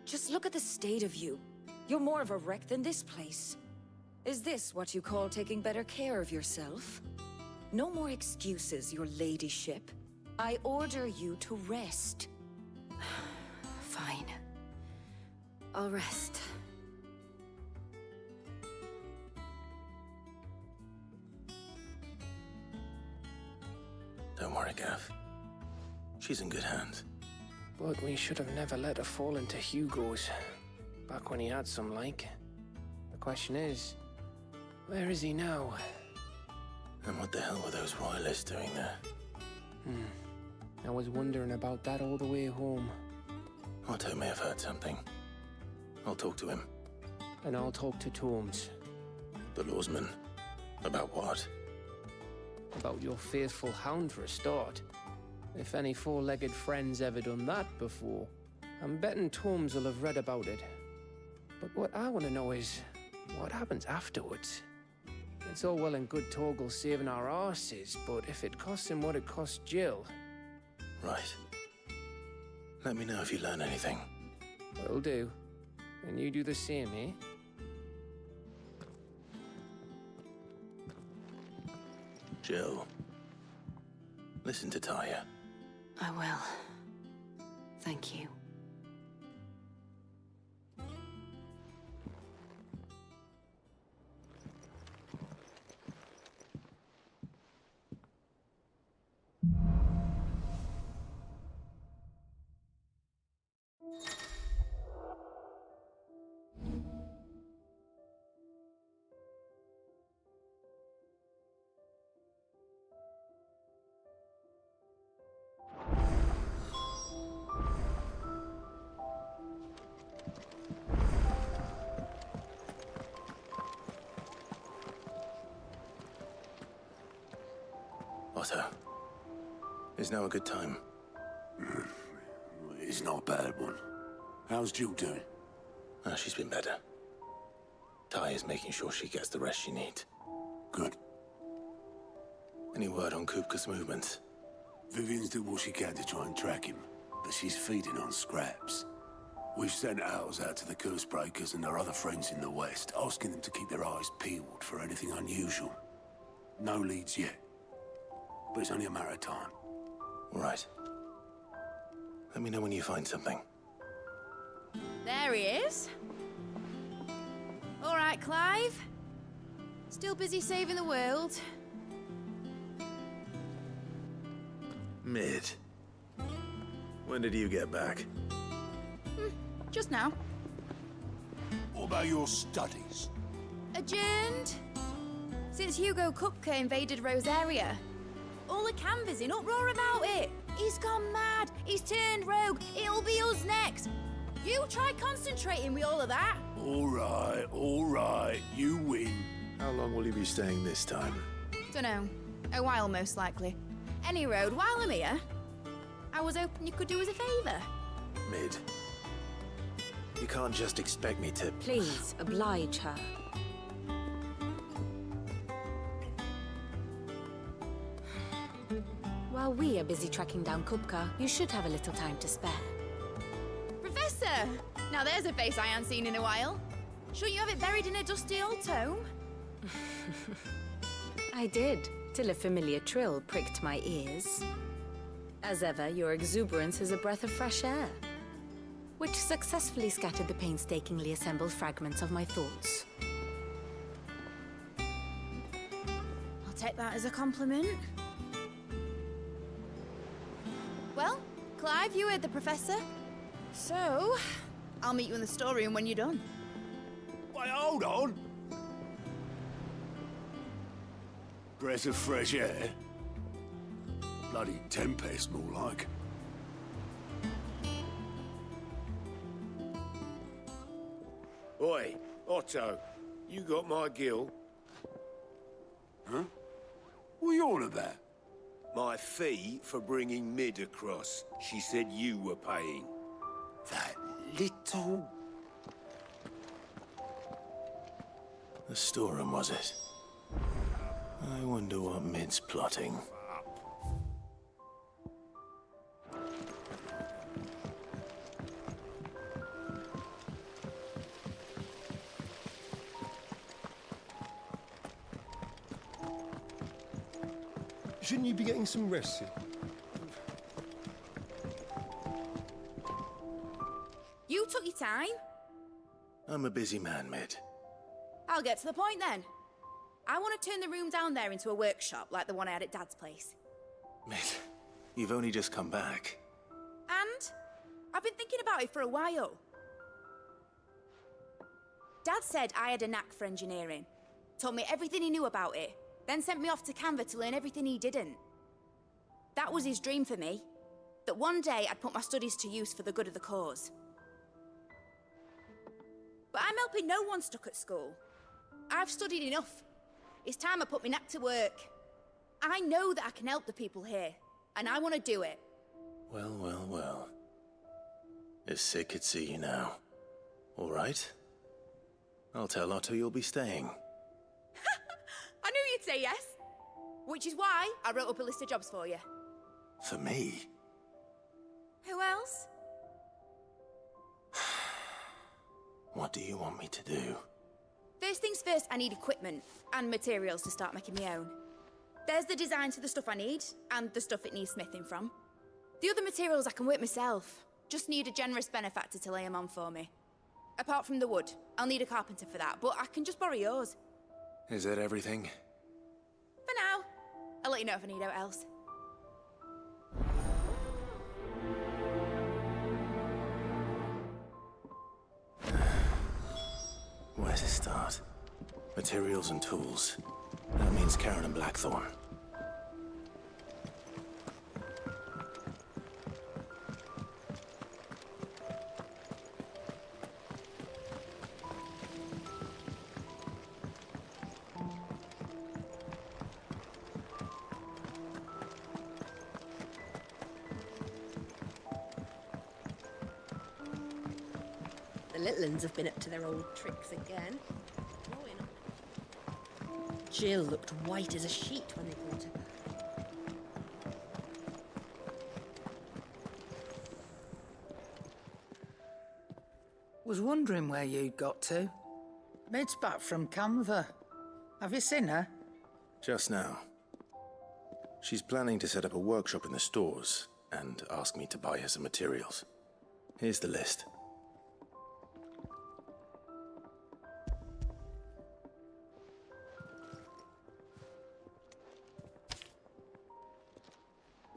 Just look at the state of you. You're more of a wreck than this place. Is this what you call taking better care of yourself? No more excuses, your ladyship. I order you to rest. Fine. I'll rest. Don't worry, Gav. She's in good hands. But we should have never let her fall into Hugo's. Back when he had some like. The question is, where is he now? And what the hell were those royalists doing there? I was wondering about that all the way home. Otto may have heard something. I'll talk to him. And I'll talk to Tomes. The lawsman? About what? About your faithful hound for a start. If any four-legged friend's ever done that before, I'm betting Tomes will have read about it. But what I want to know is, what happens afterwards? It's all well and good Torgal saving our arses, but if it costs him what it cost Jill... Right. Let me know if you learn anything. Will do. And you do the same, eh? Jill. Listen to Taya. I will. Thank you. Otto. Is now a good time? It's not a bad one. How's Jill doing? She's been better. Taya's making sure she gets the rest she needs. Good. Any word on Kupka's movements? Vivian's doing what she can to try and track him, but she's feeding on scraps. We've sent ours out to the Cursebreakers and our other friends in the West, asking them to keep their eyes peeled for anything unusual. No leads yet, but it's only a matter of time. All right. Let me know when you find something. There he is. All right, Clive. Still busy saving the world. Mid. When did you get back? Just now. What about your studies? Adjourned. Since Hugo Kupka invaded Rosaria. All the canvass in uproar about it. He's gone mad. He's turned rogue. It'll be us next. You try concentrating with all of that. All right. You win. How long will you be staying this time? Dunno. A while, most likely. Any road, while I'm here, I was hoping you could do us a favour. Mid. You can't just expect me to... Please, oblige her. While we are busy tracking down Kupka, you should have a little time to spare. Professor! Now there's a face I ain't seen in a while. Shouldn't you have it buried in a dusty old tome? I did, till a familiar trill pricked my ears. As ever, your exuberance is a breath of fresh air, which successfully scattered the painstakingly assembled fragments of my thoughts. I'll take that as a compliment. Well, Clive, you heard the professor. So, I'll meet you in the storeroom when you're done. Wait, hold on. Breath of fresh air? Bloody tempest, more like. Oi, Otto, you got my gill? Huh? What are you on about? My fee for bringing Mid across. She said you were paying. That little... The storeroom, was it? I wonder what Mid's plotting. Shouldn't you be getting some rest soon? You took your time. I'm a busy man, Mid. I'll get to the point then. I want to turn the room down there into a workshop like the one I had at Dad's place. Mid, you've only just come back. And I've been thinking about it for a while. Dad said I had a knack for engineering. Told me everything he knew about it. Then sent me off to Canva to learn everything he didn't. That was his dream for me. That one day I'd put my studies to use for the good of the cause. But I'm helping no one stuck at school. I've studied enough. It's time I put my knack to work. I know that I can help the people here, and I want to do it. Well, well, well. If Sid could see you now. All right. I'll tell Otto you'll be staying. I knew you'd say yes. Which is why I wrote up a list of jobs for you. For me? Who else? What do you want me to do? First things first, I need equipment and materials to start making my own. There's the designs for the stuff I need, and the stuff it needs smithing from. The other materials I can work myself. Just need a generous benefactor to lay them on for me. Apart from the wood, I'll need a carpenter for that, but I can just borrow yours. Is that everything? For now. I'll let you know if I need out else. Where to start? Materials and tools. That means Karen and Blackthorn. The little uns have been up to their old tricks again. Jill looked white as a sheet when they brought her back. Was wondering where you'd got to. Mid's back from Canva. Have you seen her? Just now. She's planning to set up a workshop in the stores and ask me to buy her some materials. Here's the list.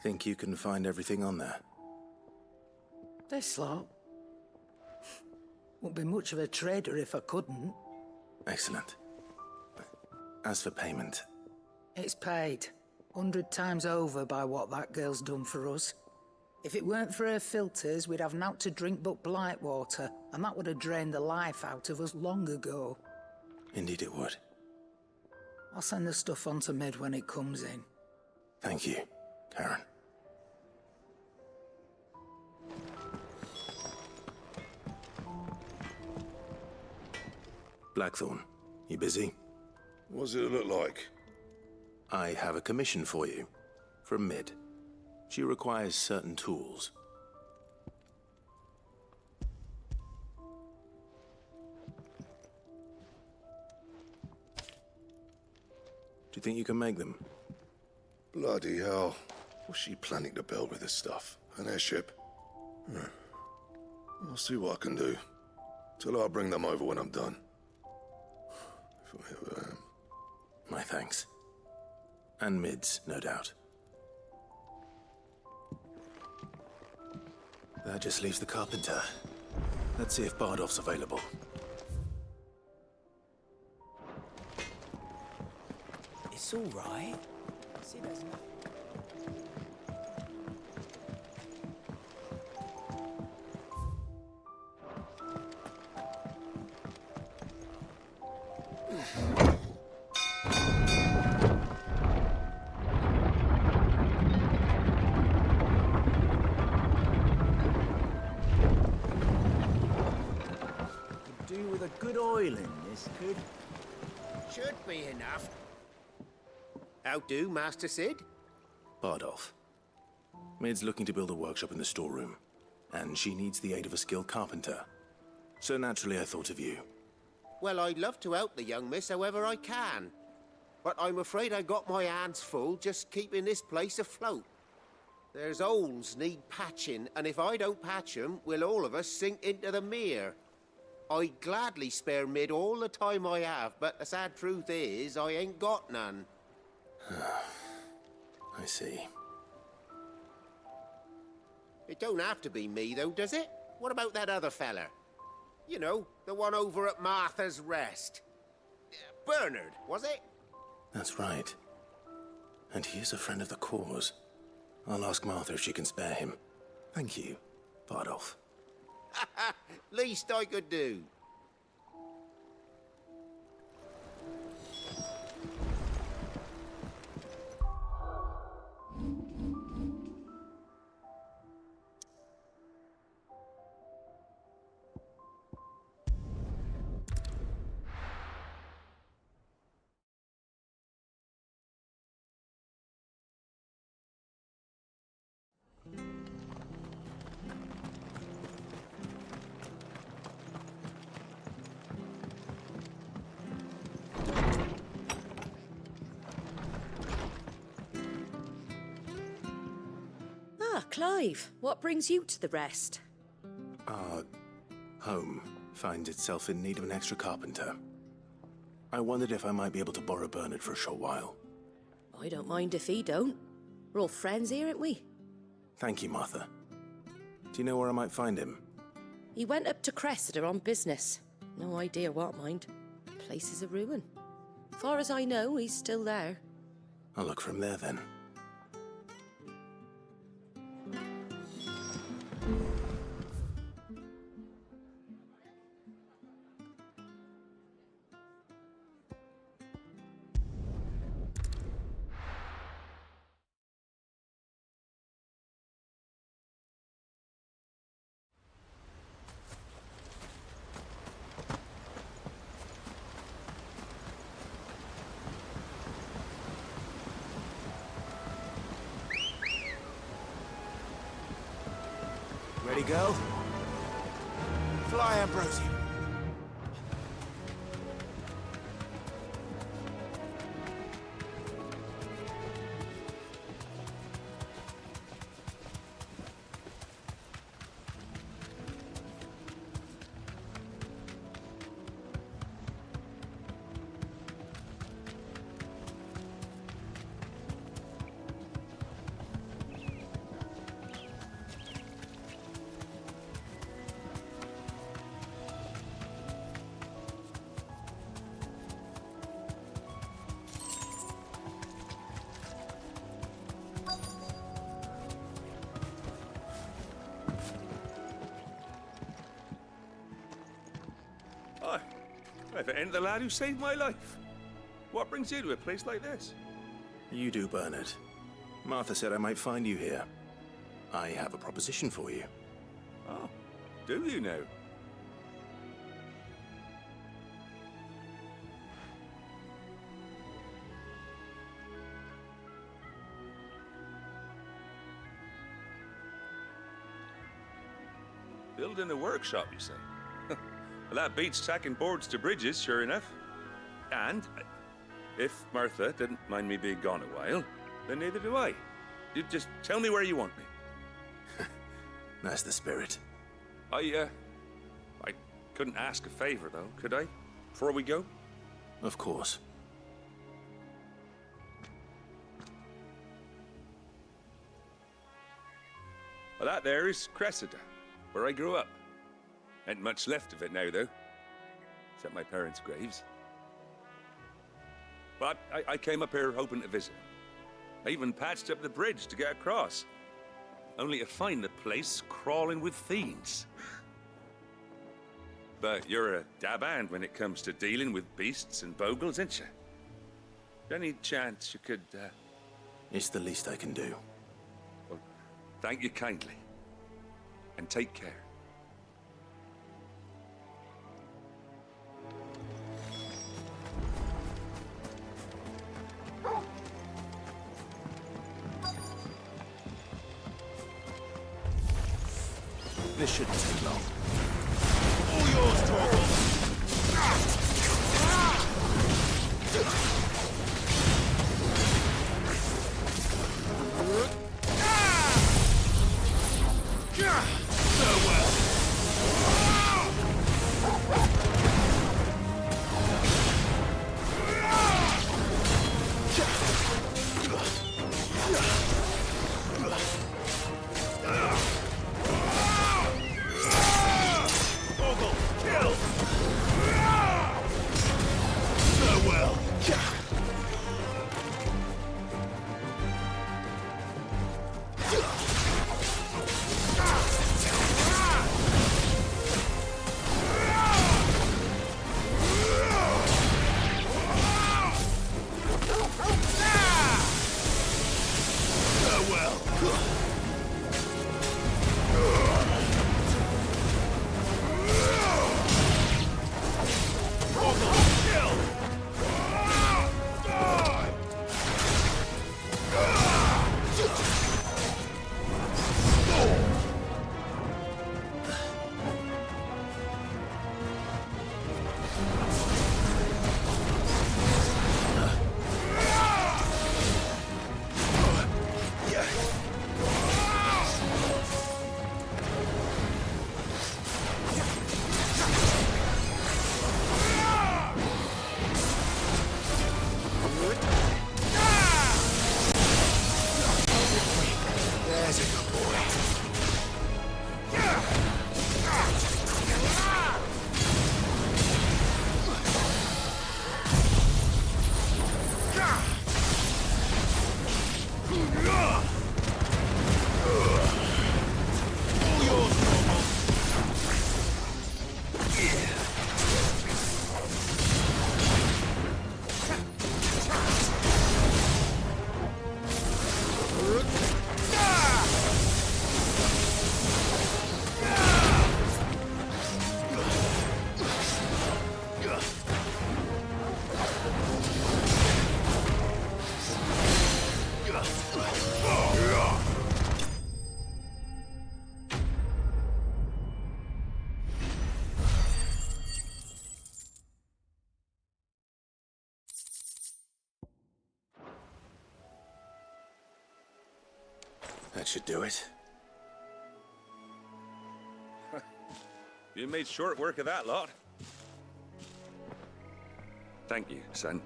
Think you can find everything on there? This lot. Wouldn't be much of a trader if I couldn't. Excellent. As for payment... It's paid. 100 times over by what that girl's done for us. If it weren't for her filters, we'd have naught to drink but blight water, and that would have drained the life out of us long ago. Indeed it would. I'll send the stuff on to Mid when it comes in. Thank you, Karen. Blackthorn, you busy? What's it look like? I have a commission for you. From Mid. She requires certain tools. Do you think you can make them? Bloody hell. What's she planning to build with this stuff? An airship? I'll see what I can do. Tell her I'll bring them over when I'm done. If I ever am. My thanks. And Mid's, no doubt. That just leaves the carpenter. Let's see if Bardolph's available. It's all right. See, there's nothing. Do with a good oil in this, kid. Should be enough. How do, Master Sid? Bardolph. Mid's looking to build a workshop in the storeroom, and she needs the aid of a skilled carpenter. So naturally I thought of you. Well, I'd love to help the young miss however I can. but I'm afraid I got my hands full just keeping this place afloat. There's holes need patching, and if I don't patch them, we'll all of us sink into the mere. I'd gladly spare Mid all the time I have, but the sad truth is, I ain't got none. I see. It don't have to be me, though, does it? What about that other fella? You know, the one over at Martha's Rest. Bernard, was it? That's right. And he is a friend of the cause. I'll ask Martha if she can spare him. Thank you, Bardolph. Least I could do. Clive, what brings you to the Rest? Our home finds itself in need of an extra carpenter. I wondered if I might be able to borrow Bernard for a short while. I don't mind if he don't. We're all friends here, aren't we? Thank you, Martha. Do you know where I might find him? He went up to Cressida on business. No idea what, mind. The place is a ruin. Far as I know, he's still there. I'll look for him there, then. Ready, go? Fly, Ambrosia. If it ain't the lad who saved my life. What brings you to a place like this? You do, Bernard. Martha said I might find you here. I have a proposition for you. Oh, do you now? Building a workshop, you say? Well, that beats tacking boards to bridges, sure enough. And if Martha didn't mind me being gone a while, then neither do I. You just tell me where you want me. That's the spirit. I couldn't ask a favor, though, could I? Before we go? Of course. Well, that there is Cressida, where I grew up. Ain't much left of it now, though. Except my parents' graves. But I came up here hoping to visit. I even patched up the bridge to get across. Only to find the place crawling with fiends. But you're a dab hand when it comes to dealing with beasts and bogles, ain't you? Any chance you could, It's the least I can do. Well, thank you kindly. And take care. This shouldn't take long. All yours, Torgal! kill! Farewell! That should do it. You made short work of that lot. Thank you, son.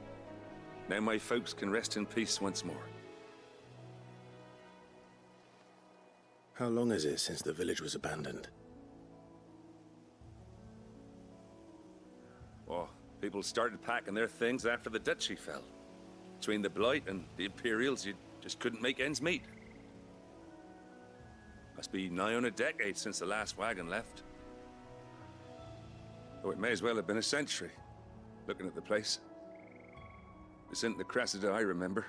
Now my folks can rest in peace once more. How long is it since the village was abandoned? Oh, people started packing their things after the duchy fell. Between the Blight and the Imperials, you just couldn't make ends meet. Must be nigh on a decade since the last wagon left. Oh, it may as well have been a century, looking at the place. This isn't the Cressida I remember.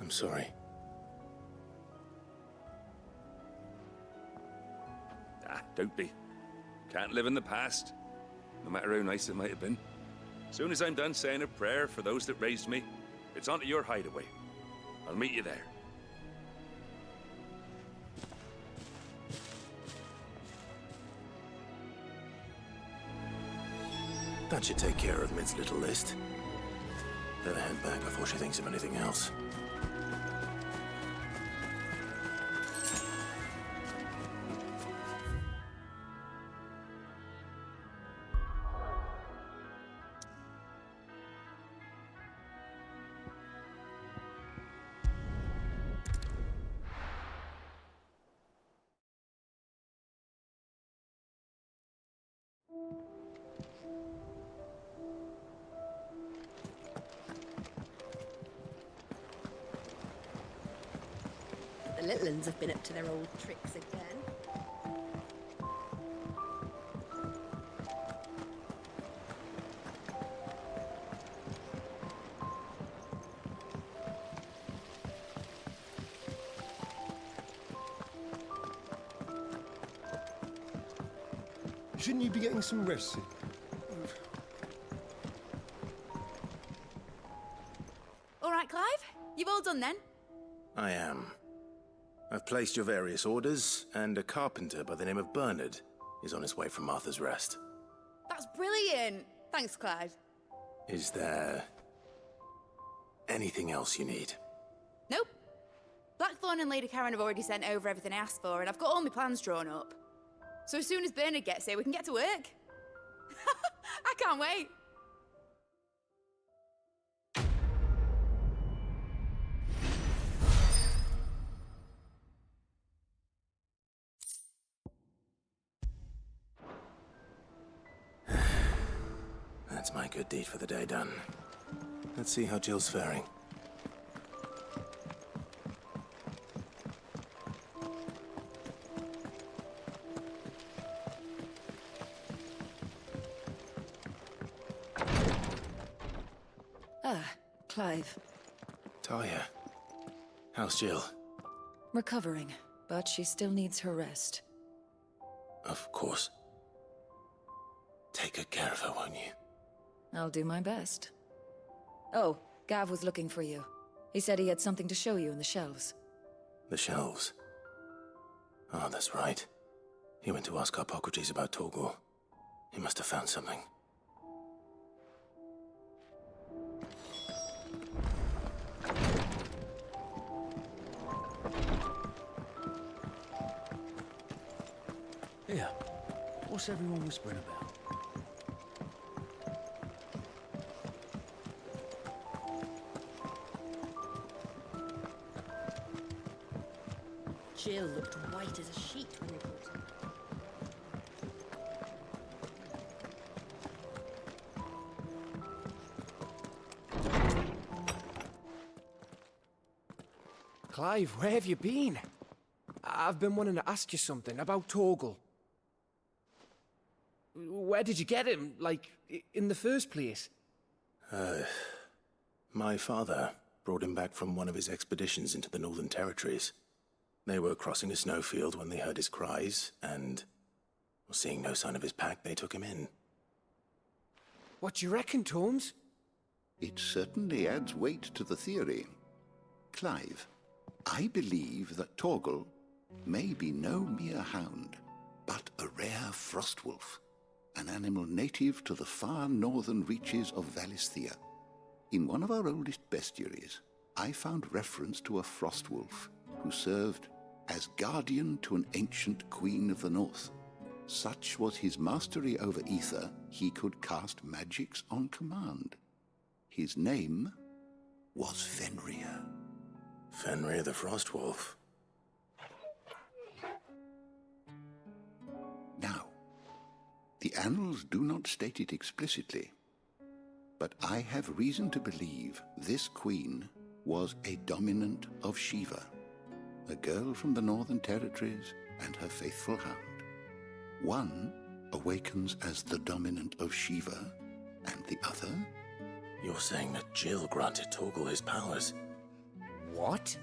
I'm sorry. Ah, don't be. Can't live in the past, no matter how nice it might have been. Soon as I'm done saying a prayer for those that raised me, it's onto your hideaway. I'll meet you there. That should take care of Mid's little list. Better head back before she thinks of anything else. The little uns have been up to their old tricks again. Shouldn't you be getting some rest soon? All right, Clive? You've all done then? I am. I've placed your various orders, and a carpenter by the name of Bernard is on his way from Martha's Rest. That's brilliant! Thanks, Clive. Is there anything else you need? Nope. Blackthorn and Lady Karen have already sent over everything I asked for, and I've got all my plans drawn up. So as soon as Bernard gets here, we can get to work. I can't wait. That's my good deed for the day done. Let's see how Jill's faring. Ah, Clive. Talia. How's Jill? Recovering, but she still needs her rest. Of course. Take good care of her, won't you? I'll do my best. Oh, Gav was looking for you. He said he had something to show you in the shelves. The shelves? Oh, that's right. He went to ask Harpocrates about Torgor. He must have found something. Here. What's everyone whispering about? Jill looked white as a sheet when we brought her. Clive, where have you been? I've been wanting to ask you something about Torgal. Where did you get him, like, in the first place? My father brought him back from one of his expeditions into the Northern Territories. They were crossing a snowfield when they heard his cries, and, seeing no sign of his pack, they took him in. What do you reckon, Torms? It certainly adds weight to the theory. Clive, I believe that Torgal may be no mere hound, but a rare frostwolf, an animal native to the far northern reaches of Valisthea. In one of our oldest bestiaries, I found reference to a frostwolf who served as guardian to an ancient queen of the north. Such was his mastery over ether, he could cast magics on command. His name was Fenrir. Fenrir the Frostwolf. Now, the annals do not state it explicitly, but I have reason to believe this queen was a dominant of Shiva, a girl from the Northern Territories and her faithful hound. One awakens as the dominant of Shiva, and the other? You're saying that Jill granted Torgal his powers? What?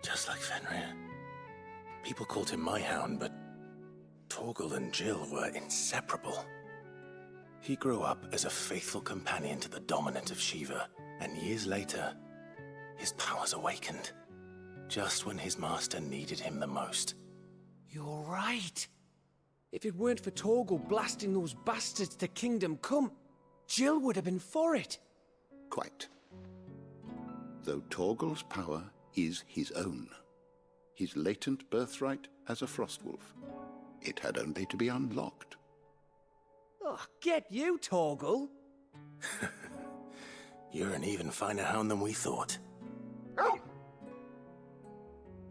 Just like Fenrir. People called him my hound, but Torgal and Jill were inseparable. He grew up as a faithful companion to the dominant of Shiva, and years later, his powers awakened, just when his master needed him the most. You're right. If it weren't for Torgal blasting those bastards to Kingdom Come, Jill would have been for it. Quite. Though Torgal's power is his own, his latent birthright as a Frostwolf. It had only to be unlocked. Oh, get you, Torgal! You're an even finer hound than we thought.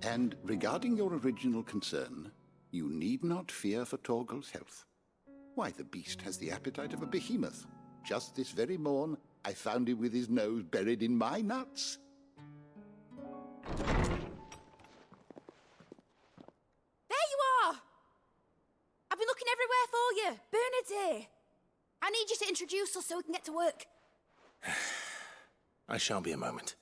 And regarding your original concern, you need not fear for Torgal's health. Why, the beast has the appetite of a behemoth. Just this very morn, I found him with his nose buried in my nuts. There you are! I've been looking everywhere for you. Bernard's here. I need you to introduce us so we can get to work. I shan't be a moment.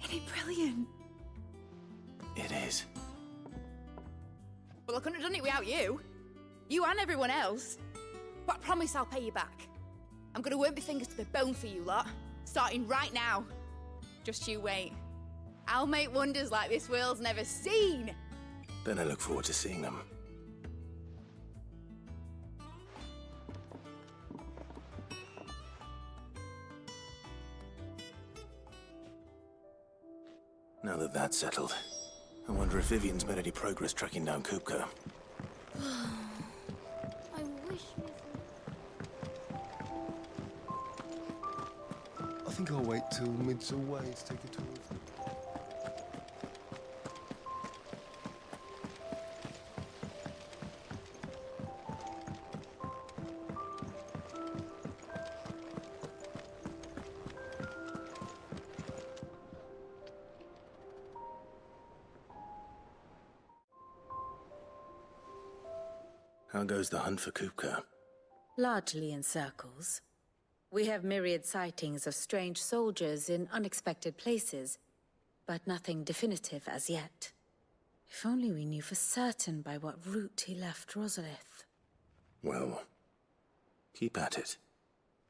Isn't it brilliant? It is. Well, I couldn't have done it without you. You and everyone else. But I promise I'll pay you back. I'm gonna work my fingers to the bone for you lot, starting right now. Just you wait. I'll make wonders like this world's never seen. Then I look forward to seeing them. Now that that's settled, I wonder if Vivian's made any progress tracking down Kupka. I wish I think I'll wait till mid's away to take a tour of them. How goes the hunt for Kupka? Largely in circles. We have myriad sightings of strange soldiers in unexpected places, but nothing definitive as yet. If only we knew for certain by what route he left Rosalith. Well, keep at it.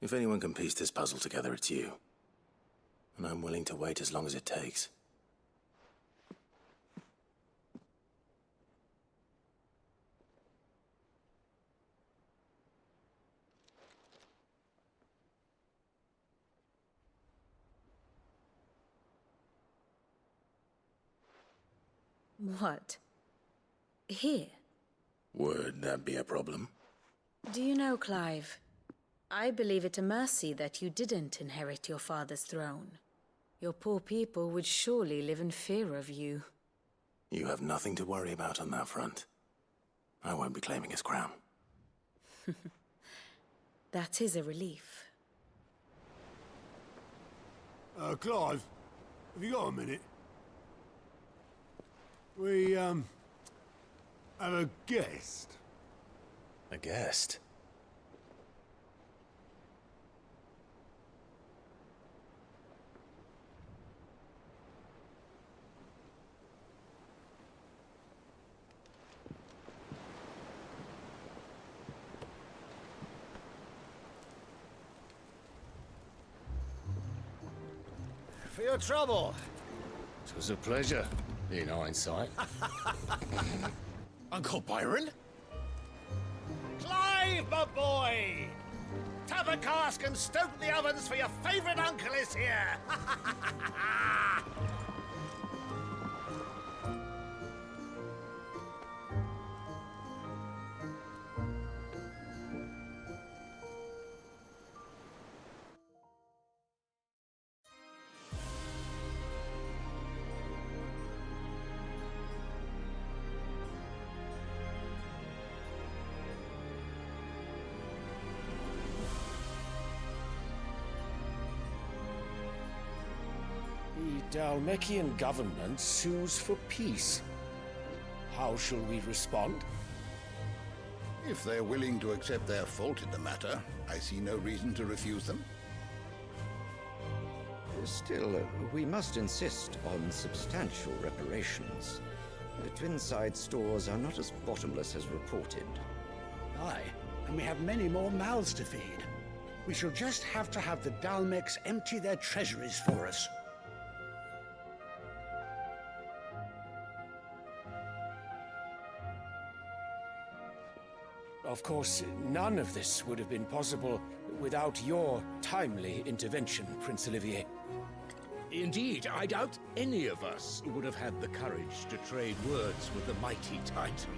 If anyone can piece this puzzle together, it's you. And I'm willing to wait as long as it takes. What? Here? Would that be a problem? Do you know, Clive? I believe it a mercy that you didn't inherit your father's throne. Your poor people would surely live in fear of you. You have nothing to worry about on that front. I won't be claiming his crown. That is a relief. Clive, have you got a minute? We, have a guest. A guest? For your trouble. It was a pleasure, in hindsight. Uncle Byron? Clive, my boy! Tap a cask and stoke the ovens, for your favorite uncle is here! The Dalmekian government sues for peace. How shall we respond? If they're willing to accept their fault in the matter, I see no reason to refuse them. Still, we must insist on substantial reparations. The Twinside stores are not as bottomless as reported. Aye, and we have many more mouths to feed. We shall just have to have the Dalmecs empty their treasuries for us. Of course, none of this would have been possible without your timely intervention, Prince Olivier. Indeed, I doubt any of us would have had the courage to trade words with the mighty Titan,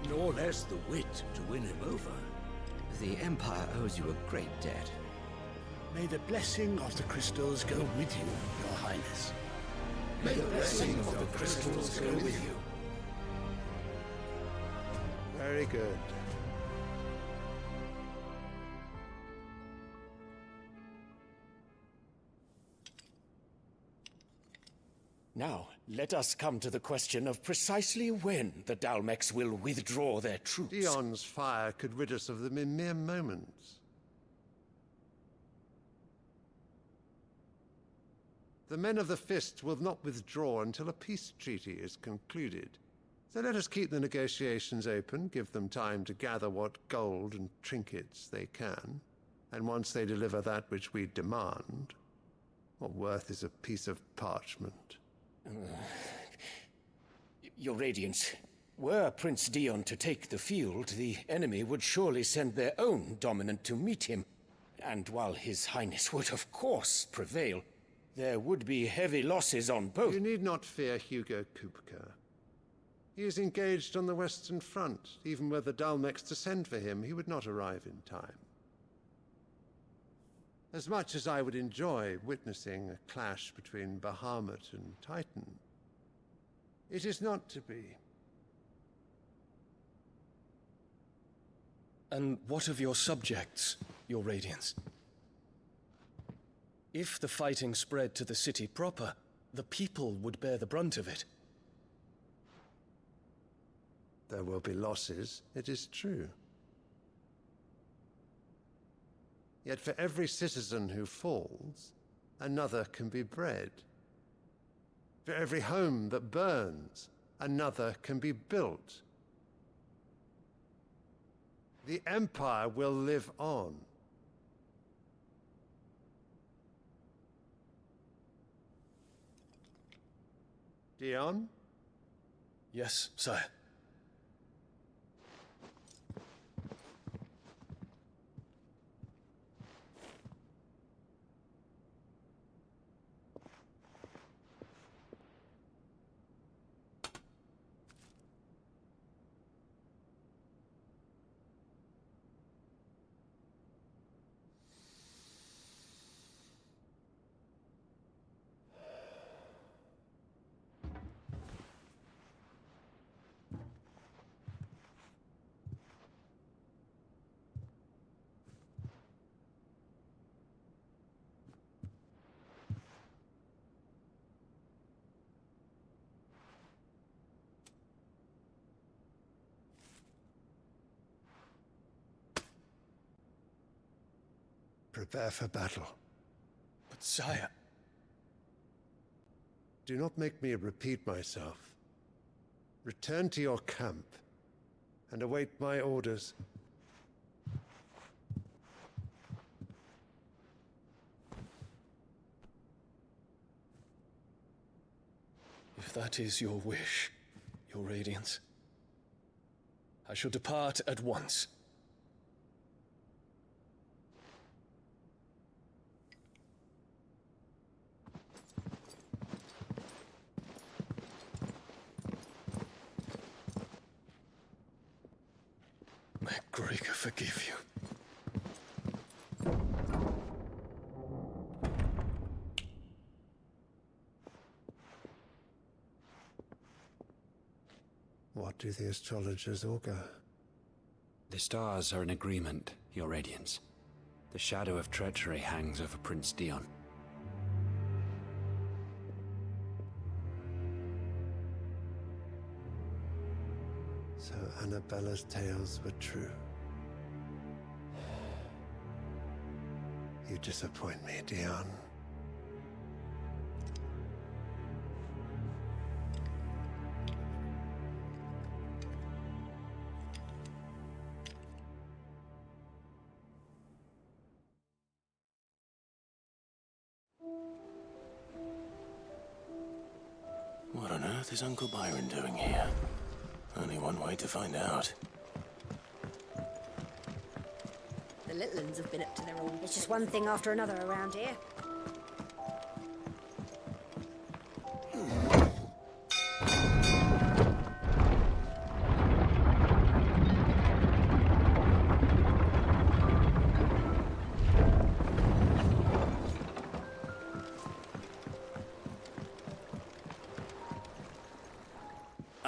nor less the wit to win him over. The Empire owes you a great debt. May the blessing of the crystals go with you, Your Highness. May the blessing of the crystals go with you. Very good. Now, let us come to the question of precisely when the Dalmecs will withdraw their troops. Dion's fire could rid us of them in mere moments. The men of the Fist will not withdraw until a peace treaty is concluded. So let us keep the negotiations open, give them time to gather what gold and trinkets they can, and once they deliver that which we demand, what worth is a piece of parchment? Your Radiance, were Prince Dion to take the field, the enemy would surely send their own dominant to meet him. And while His Highness would of course prevail, There would be heavy losses on both. You need not fear Hugo Kupka. He is engaged on the Western Front. Even were the Dalmex to send for him, he would not arrive in time. As much as I would enjoy witnessing a clash between Bahamut and Titan, it is not to be. And what of your subjects, Your Radiance? If the fighting spread to the city proper, the people would bear the brunt of it. There will be losses, it is true. Yet for every citizen who falls, another can be bred. For every home that burns, another can be built. The Empire will live on. Dion? Yes, sire. Prepare for battle. But sire... Do not make me repeat myself. Return to your camp and await my orders. If that is your wish, Your Radiance, I shall depart at once. May Gregor forgive you. What do the astrologers augur? The stars are in agreement, Your Radiance. The shadow of treachery hangs over Prince Dion. So Annabella's tales were true. You disappoint me, Dion. What on earth is Uncle Byron doing here? Only one way to find out. The little uns have been up to their own. It's just one thing after another around here.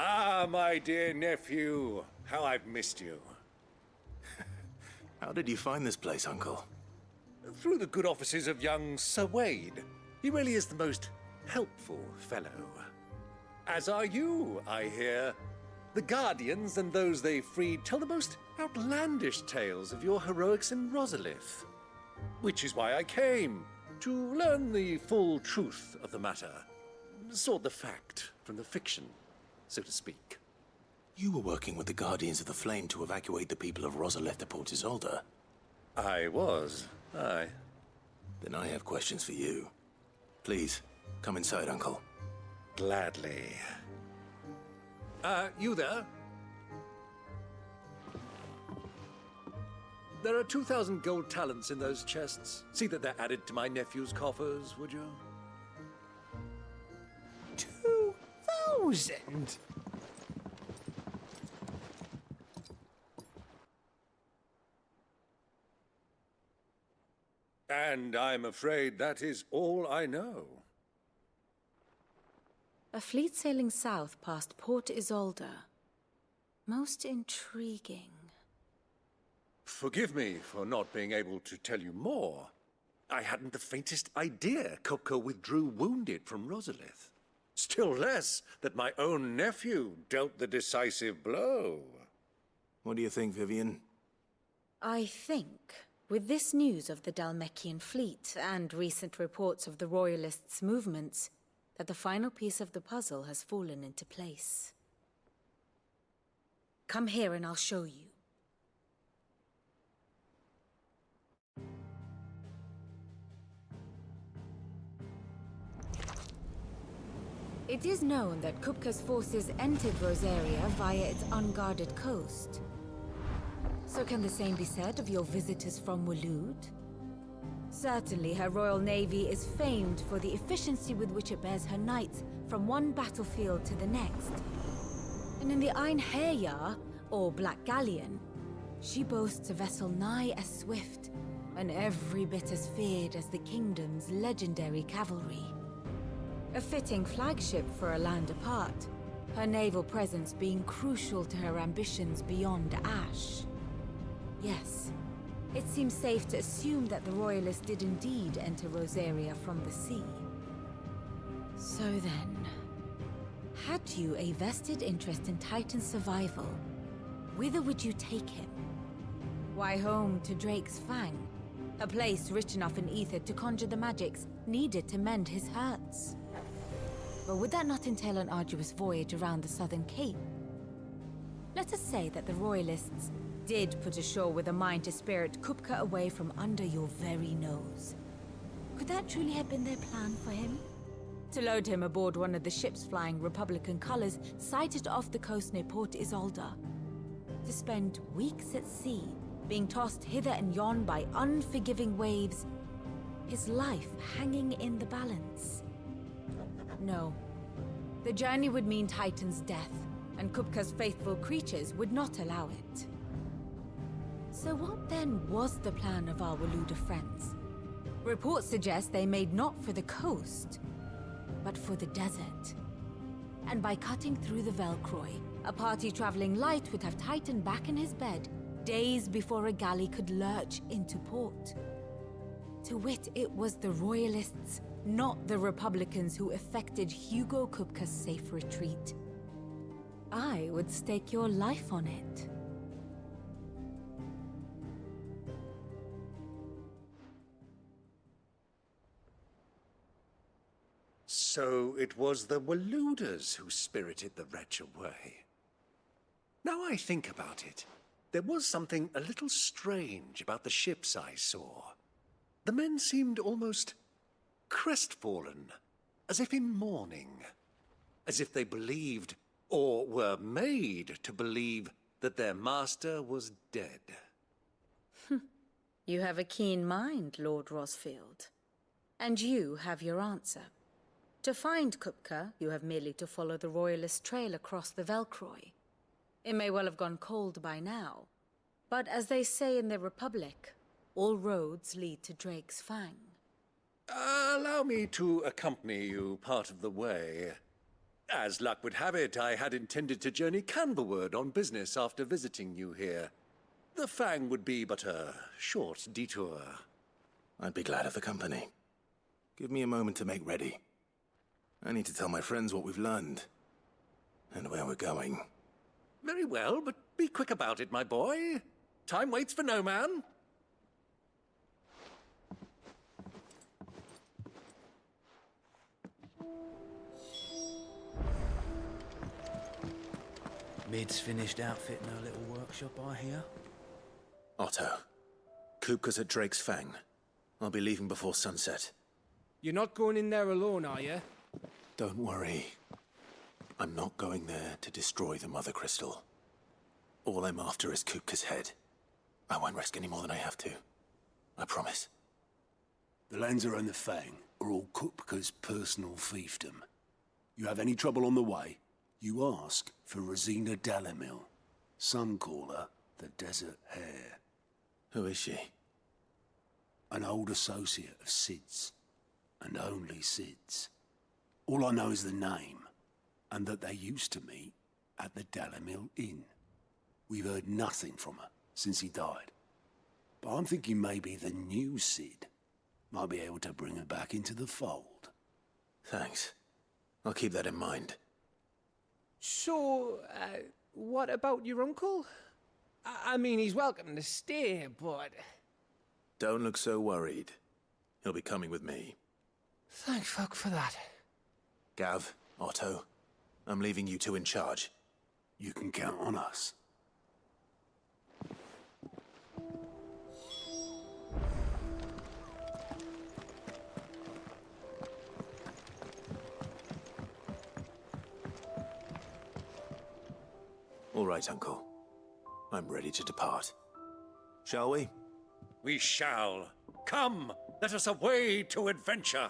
Ah, my dear nephew. How I've missed you. How did you find this place, Uncle? Through the good offices of young Sir Wade. He really is the most helpful fellow. As are you, I hear. The Guardians and those they freed tell the most outlandish tales of your heroics in Rosalith. Which is why I came, to learn the full truth of the matter. Sort the fact from the fiction, so to speak. You were working with the Guardians of the Flame to evacuate the people of Rosalith to Port Isolde. I was, aye. Then I have questions for you. Please, come inside, Uncle. Gladly. You there? There are 2,000 gold talents in those chests. See that they're added to my nephew's coffers, would you? 1,000? And I'm afraid that is all I know. A fleet sailing south past Port Isolde. Most intriguing. Forgive me for not being able to tell you more. I hadn't the faintest idea Kupka withdrew wounded from Rosalith. Still less that my own nephew dealt the decisive blow. What do you think, Vivian? I think, with this news of the Dhalmekian fleet and recent reports of the Royalists' movements, that the final piece of the puzzle has fallen into place. Come here and I'll show you. It is known that Kupka's forces entered Rosaria via its unguarded coast. So can the same be said of your visitors from Waloed? Certainly her Royal Navy is famed for the efficiency with which it bears her knights from one battlefield to the next. And in the Einherjar, or Black Galleon, she boasts a vessel nigh as swift and every bit as feared as the kingdom's legendary cavalry. A fitting flagship for a land apart, her naval presence being crucial to her ambitions beyond Ash. Yes, it seems safe to assume that the Royalists did indeed enter Rosaria from the sea. So then, had you a vested interest in Titan's survival, whither would you take him? Why, home to Drake's Fang, a place rich enough in ether to conjure the magics needed to mend his hurts. But would that not entail an arduous voyage around the southern cape? Let us say that the Royalists did put ashore with a mind to spirit Kupka away from under your very nose. Could that truly have been their plan for him? To load him aboard one of the ships flying Republican colors sighted off the coast near Port Isolde. To spend weeks at sea, being tossed hither and yon by unforgiving waves, his life hanging in the balance. No. The journey would mean Titan's death, and Kupka's faithful creatures would not allow it. So what then was the plan of our Waluda friends? Reports suggest they made not for the coast, but for the desert. And by cutting through the Velcroy, a party traveling light would have Titan back in his bed days before a galley could lurch into port. To wit, it was the Royalists, not the Republicans, who effected Hugo Kupka's safe retreat. I would stake your life on it. So it was the Waluders who spirited the wretch away. Now I think about it, there was something a little strange about the ships I saw. The men seemed almost crestfallen, as if in mourning, as if they believed, or were made to believe, that their master was dead. You have a keen mind, Lord Rosfield. And you have your answer. To find Kupka, you have merely to follow the Royalist trail across the Velcroy. It may well have gone cold by now, but as they say in the Republic, all roads lead to Drake's Fang. Allow me to accompany you part of the way. As luck would have it, I had intended to journey Canberward on business after visiting you here. The Fang would be but a short detour. I'd be glad of the company. Give me a moment to make ready. I need to tell my friends what we've learned, and where we're going. Very well, but be quick about it, my boy. Time waits for no man. Mid's finished outfitting her little workshop, I hear. Otto, Kupka's at Drake's Fang. I'll be leaving before sunset. You're not going in there alone, are you? Don't worry. I'm not going there to destroy the Mother Crystal. All I'm after is Kupka's head. I won't risk any more than I have to. I promise. The Lanza and the Fang are all Kupka's personal fiefdom. You have any trouble on the way, You ask for Rosina Dalamil. Some call her the Desert Hare. Who is she? An old associate of Sid's. And only Sid's. All I know is the name, and that they used to meet at the Dalamil Inn. We've heard nothing from her since he died. But I'm thinking maybe the new Sid might be able to bring her back into the fold. Thanks. I'll keep that in mind. So, what about your uncle? I mean, he's welcome to stay, but... Don't look so worried. He'll be coming with me. Thank fuck for that. Gav, Otto, I'm leaving you two in charge. You can count on us. All right, Uncle. I'm ready to depart. Shall we? We shall. Come, let us away to adventure.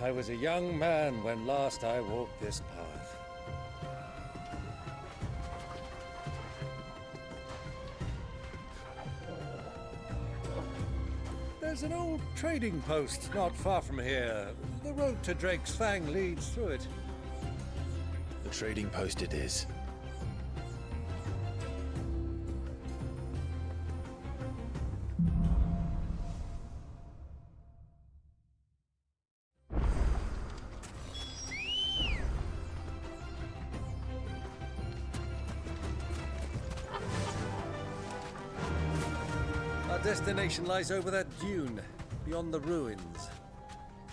I was a young man when last I walked this path. There's an old trading post not far from here. The road to Drake's Fang leads through it. The trading post it is. Destination lies over that dune, beyond the ruins.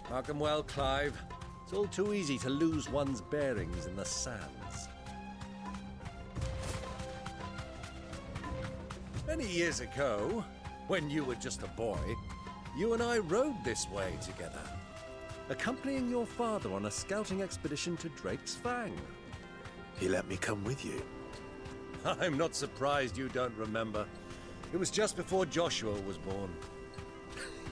Mark 'em well, Clive. It's all too easy to lose one's bearings in the sands. Many years ago, when you were just a boy, you and I rode this way together, accompanying your father on a scouting expedition to Drake's Fang. He let me come with you. I'm not surprised you don't remember. It was just before Joshua was born.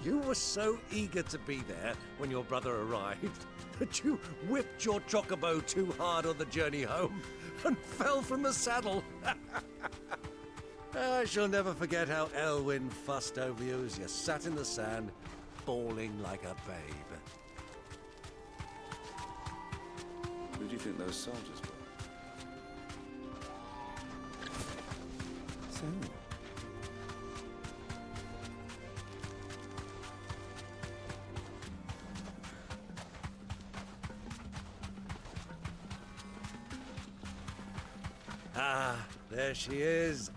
You were so eager to be there when your brother arrived that you whipped your chocobo too hard on the journey home and fell from the saddle. I shall never forget how Elwyn fussed over you as you sat in the sand, bawling like a babe. Who do you think those soldiers were? So... Ah, there she is.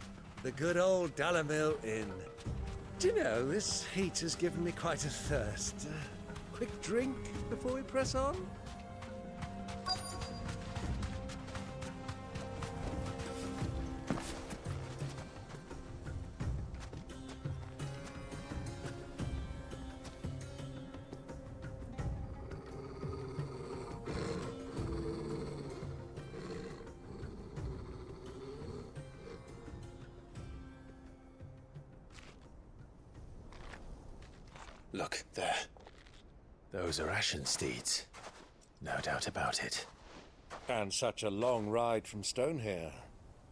The good old Dalamil Inn. Do you know, this heat has given me quite a thirst. Quick drink before we press on? Look, there. Those are Ashen steeds. No doubt about it. And such a long ride from Stonehair.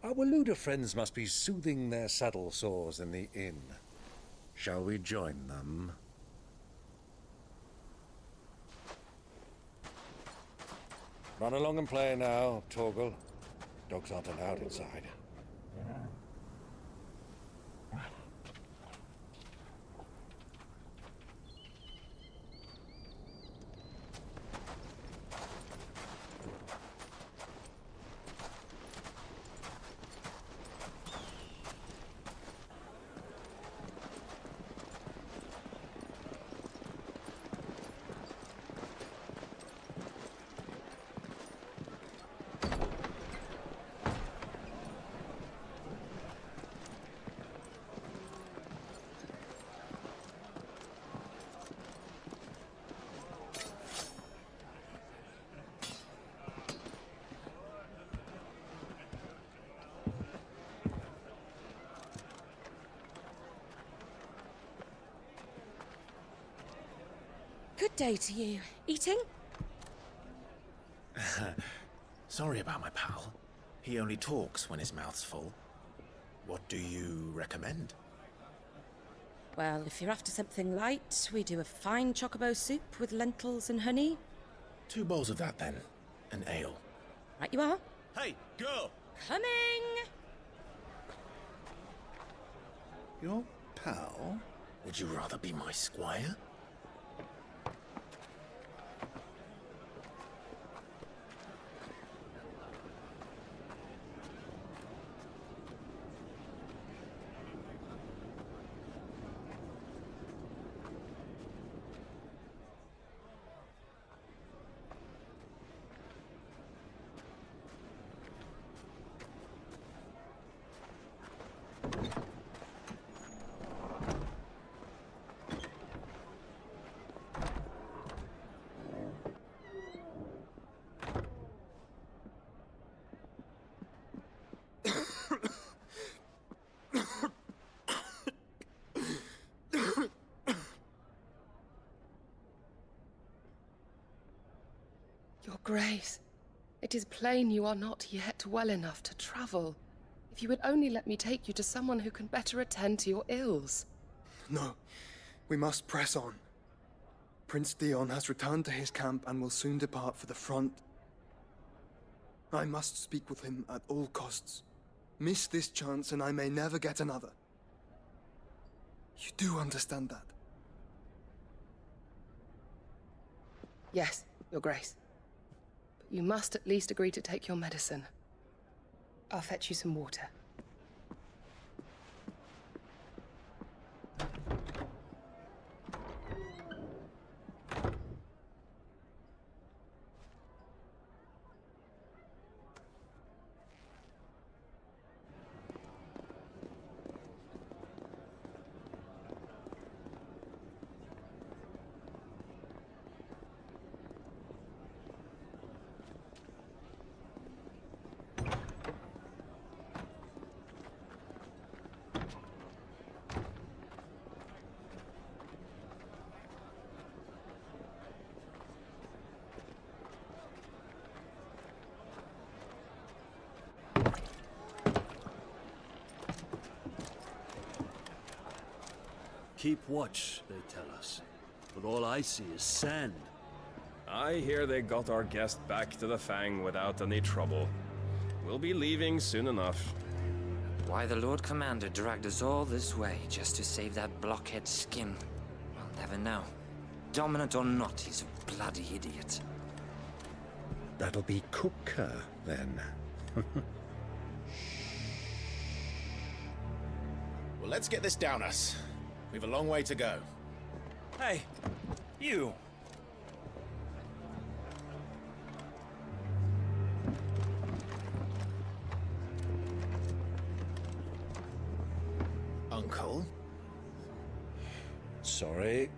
Our Luda friends must be soothing their saddle sores in the inn. Shall we join them? Run along and play now, Torgal. Dogs aren't allowed inside. Good day to you. Eating? Sorry about my pal. He only talks when his mouth's full. What do you recommend? Well, if you're after something light, we do a fine chocobo soup with lentils and honey. 2 bowls of that, then. An ale. Right you are. Hey, girl! Coming! Your pal? Would you rather be my squire? Your Grace, it is plain you are not yet well enough to travel. If you would only let me take you to someone who can better attend to your ills. No, we must press on. Prince Theon has returned to his camp and will soon depart for the front. I must speak with him at all costs. Miss this chance and I may never get another. You do understand that? Yes, Your Grace. But you must at least agree to take your medicine. I'll fetch you some water. Keep watch, they tell us. But all I see is sand. I hear they got our guest back to the Fang without any trouble. We'll be leaving soon enough. Why the Lord Commander dragged us all this way just to save that blockhead skin, we'll never know. Dominant or not, he's a bloody idiot. That'll be Cooker, then. Well, let's get this down us. We've a long way to go. Hey, you! Uncle? Sorry.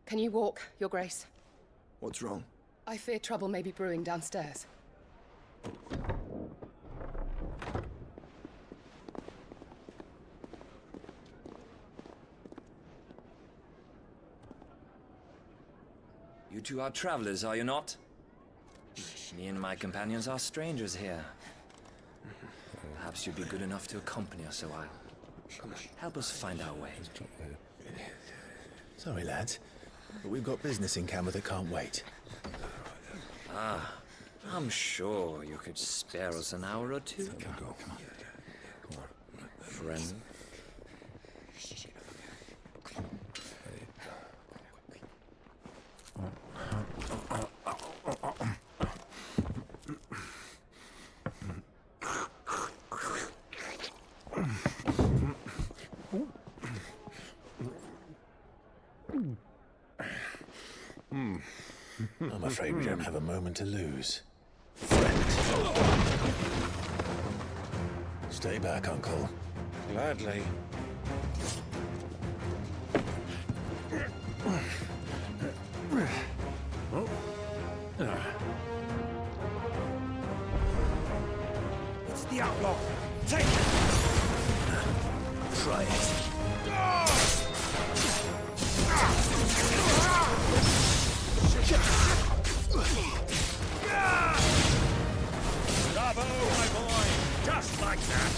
Can you walk, Your Grace? What's wrong? I fear trouble may be brewing downstairs. You two are travelers, are you not? Me and my companions are strangers here. Perhaps you'd be good enough to accompany us a while. Help us find our way. Sorry, lads, but we've got business in camera that can't wait. Ah, I'm sure you could spare us an hour or two. Come on. Friend. I'm afraid we don't have a moment to lose. Stay back, Uncle. Gladly. Oh. It's the outlaw. Take it! Try it. Bravo, my boy! Just like that!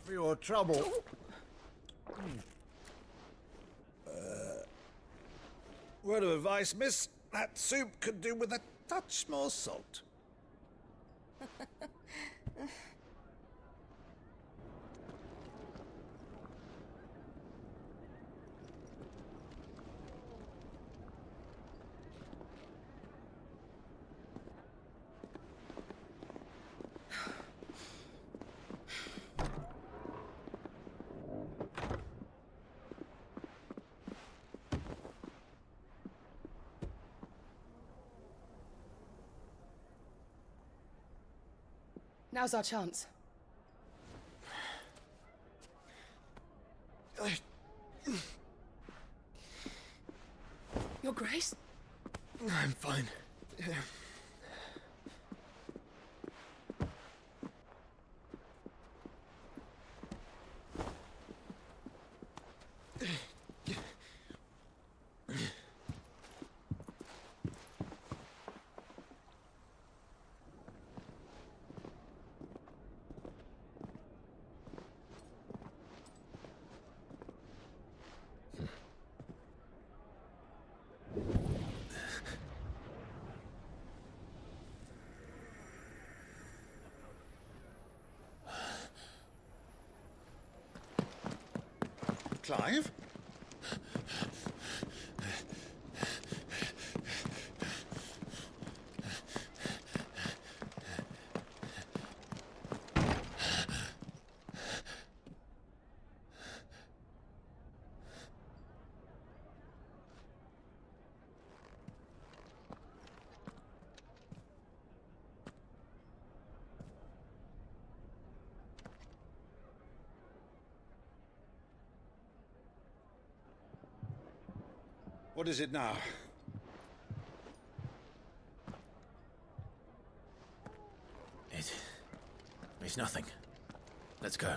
For your trouble. Word of advice, miss. That soup could do with a touch more salt. Now's our chance. Your Grace? I'm fine. Clive? What is it now? It's nothing. Let's go.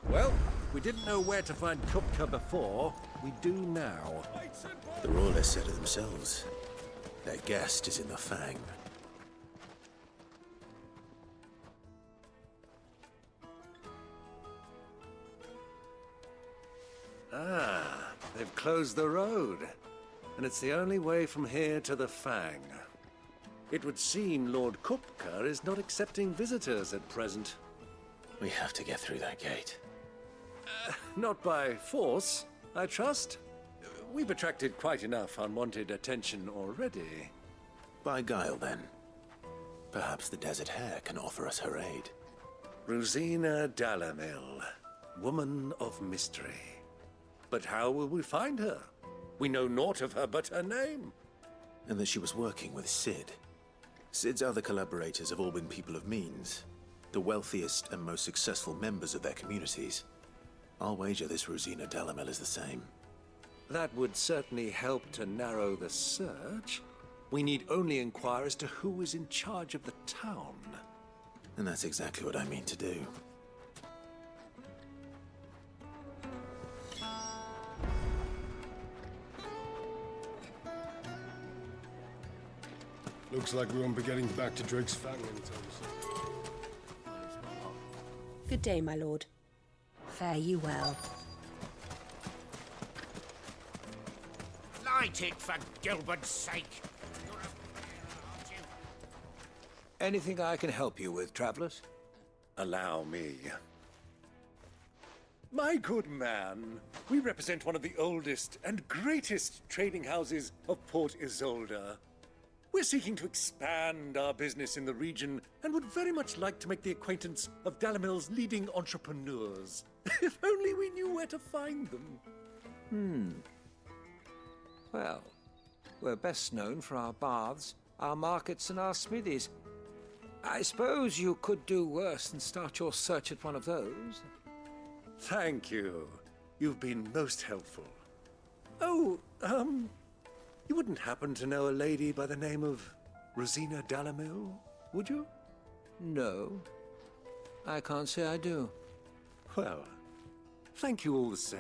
Well, we didn't know where to find Kupka before. We do now. The Royalists said it themselves. Their guest is in the Fang. Ah, they've closed the road. And it's the only way from here to the Fang. It would seem Lord Kupka is not accepting visitors at present. We have to get through that gate. Not by force, I trust. We've attracted quite enough unwanted attention already. By guile, then. Perhaps the Desert Hare can offer us her aid. Rosina Dalamil, woman of mystery. But how will we find her? We know naught of her but her name. And that she was working with Sid. Sid's other collaborators have all been people of means, the wealthiest and most successful members of their communities. I'll wager this Rosina Dalamil is the same. That would certainly help to narrow the search. We need only inquire as to who is in charge of the town. And that's exactly what I mean to do. Looks like we won't be getting back to Drake's Fang anytime soon. Good day, my lord. Fare you well. Light it, for Gilbert's sake. Anything I can help you with, travelers? Allow me. My good man, we represent one of the oldest and greatest trading houses of Port Isolde. We're seeking to expand our business in the region and would very much like to make the acquaintance of Dalamil's leading entrepreneurs. If only we knew where to find them. Well, we're best known for our baths, our markets, and our smithies. I suppose you could do worse than start your search at one of those. Thank you. You've been most helpful. Oh, you wouldn't happen to know a lady by the name of Rosina Dalamil, would you? No, I can't say I do. Well, thank you all the same.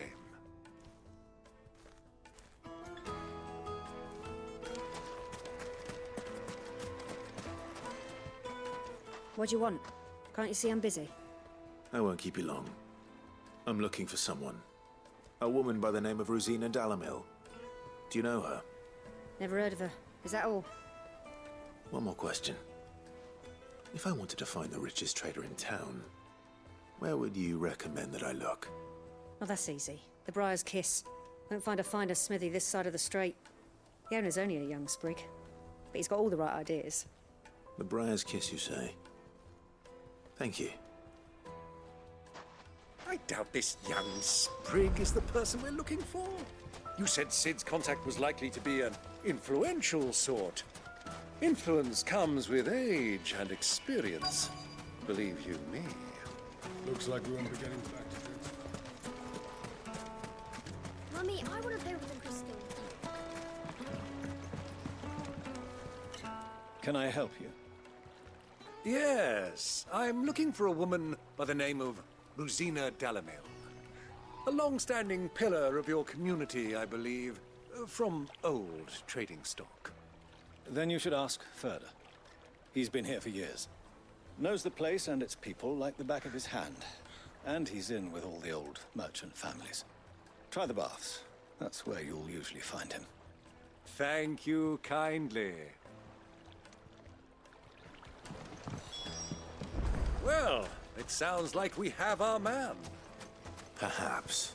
What do you want? Can't you see I'm busy? I won't keep you long. I'm looking for someone. A woman by the name of Rosina Dalamil. Do you know her? Never heard of her. Is that all? One more question. If I wanted to find the richest trader in town, where would you recommend that I look? Oh, that's easy. The Briar's Kiss. Won't find a finer smithy this side of the strait. The owner's only a young sprig, but he's got all the right ideas. The Briar's Kiss, you say? Thank you. I doubt this young sprig is the person we're looking for. You said Sid's contact was likely to be an influential sort. Influence comes with age and experience. Believe you me. Looks like we won't be getting back to Drake's. Mummy, I want to play with the crystal. Can I help you? Yes, I'm looking for a woman by the name of Rosina Dalamil. A long-standing pillar of your community, I believe, from old trading stock. Then you should ask further. He's been here for years. Knows the place and its people like the back of his hand. And he's in with all the old merchant families. Try the baths. That's where you'll usually find him. Thank you kindly. Well, it sounds like we have our man. Perhaps.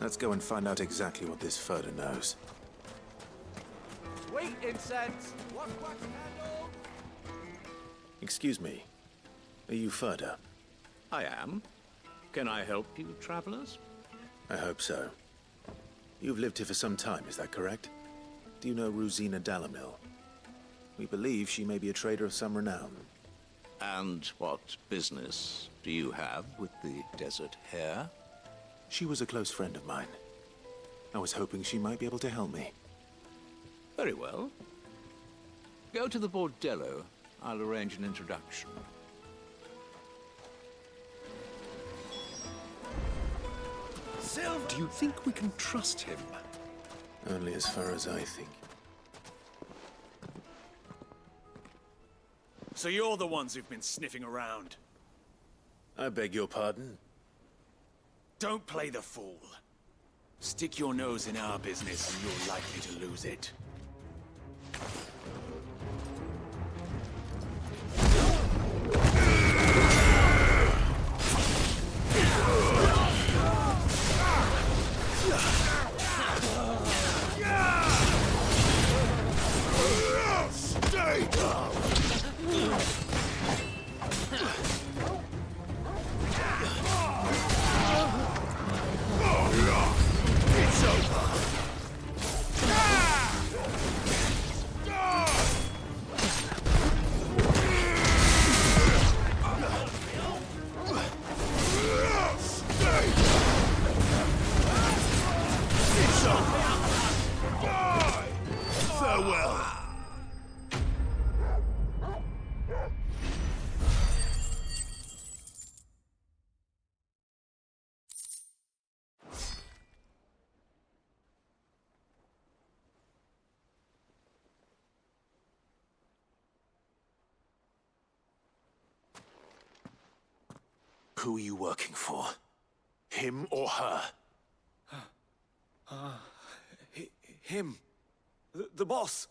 Let's go and find out exactly what this Furder knows. Sweet incense! Wax candle! Excuse me. Are you Furder? I am. Can I help you, travelers? I hope so. You've lived here for some time, is that correct? Do you know Rosina Dalamil? We believe she may be a trader of some renown. And what business do you have with the Desert Hare? She was a close friend of mine. I was hoping she might be able to help me. Very well. Go to the bordello. I'll arrange an introduction. Sylv, do you think we can trust him? Only as far as I think. So you're the ones who've been sniffing around? I beg your pardon? Don't play the fool. Stick your nose in our business and you're likely to lose it. Who are you working for? Him or her? Him. The boss.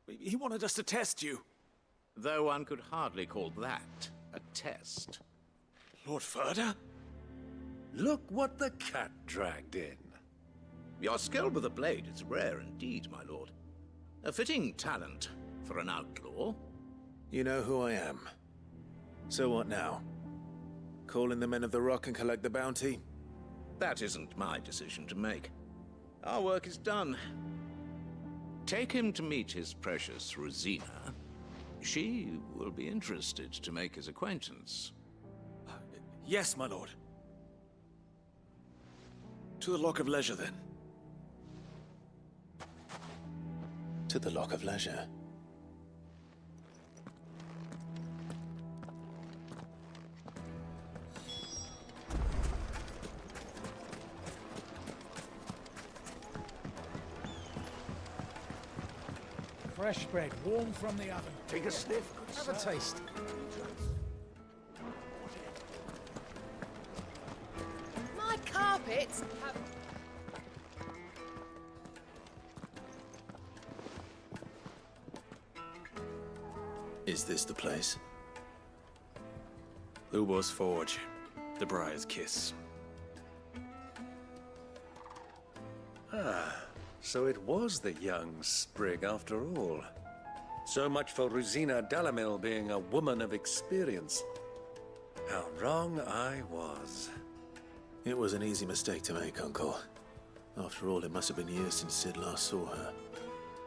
He wanted us to test you. Though one could hardly call that a test. Lord Ferda? Look what the cat dragged in. Your skill with a blade is rare indeed, my lord. A fitting talent for an outlaw. You know who I am. So what now? Call in the Men of the Rock and collect the bounty? That isn't my decision to make. Our work is done. Take him to meet his precious Rosina. She will be interested to make his acquaintance. Yes, my lord. To the Lock of Leisure, then. To the Lock of Leisure. Fresh bread, warm from the oven. Take a sniff. Have a taste. My carpets have... Is this the place? Lubor's Forge. The Briar's Kiss. Ah, so it was the young sprig after all. So much for Rosina Dalamil being a woman of experience. How wrong I was. It was an easy mistake to make, Uncle. After all, it must have been years since Sid last saw her.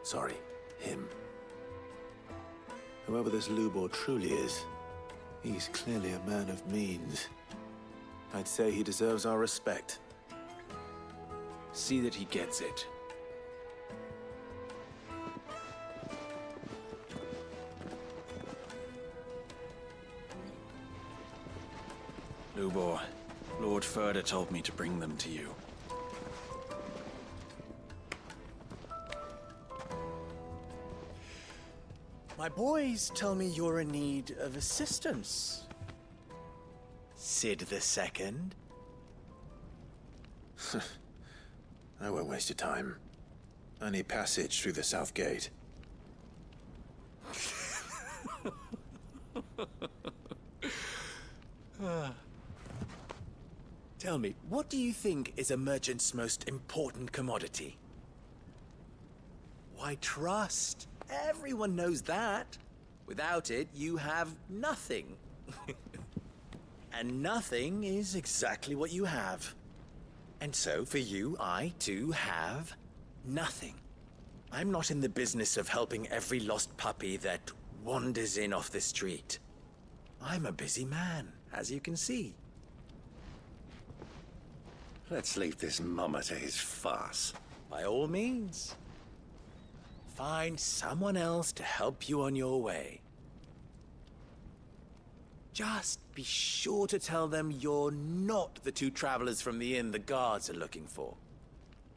Sorry, him. Whoever this Lubor truly is, he's clearly a man of means. I'd say he deserves our respect. See that he gets it. Lubor, Lord Ferda told me to bring them to you. My boys tell me you're in need of assistance. Sid II? I won't waste your time. I need passage through the south gate. Tell me, what do you think is a merchant's most important commodity? Why, trust. Everyone knows that. Without it, you have nothing. And nothing is exactly what you have. And so, for you, I, too, have nothing. I'm not in the business of helping every lost puppy that wanders in off the street. I'm a busy man, as you can see. Let's leave this mummer to his farce. By all means. Find someone else to help you on your way. Just be sure to tell them you're not the two travelers from the inn the guards are looking for.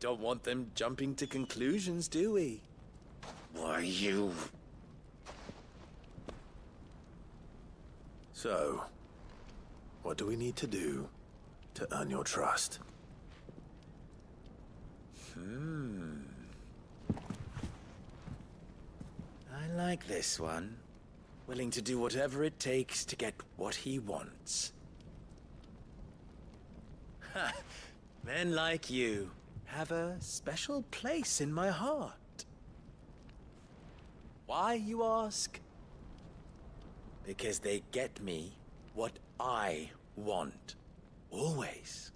Don't want them jumping to conclusions, do we? Why, you... So, what do we need to do to earn your trust? I like this one. Willing to do whatever it takes to get what he wants. Ha! Men like you have a special place in my heart. Why, you ask? Because they get me what I want. Always.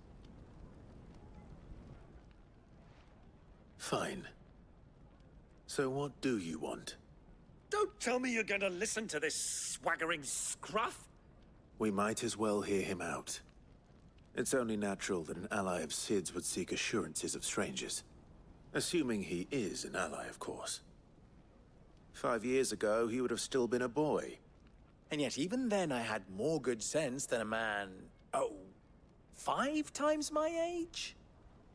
Fine. So what do you want? Don't tell me you're going to listen to this swaggering scruff! We might as well hear him out. It's only natural that an ally of Sid's would seek assurances of strangers. Assuming he is an ally, of course. 5 years ago, he would have still been a boy. And yet even then I had more good sense than a man, 5 times my age?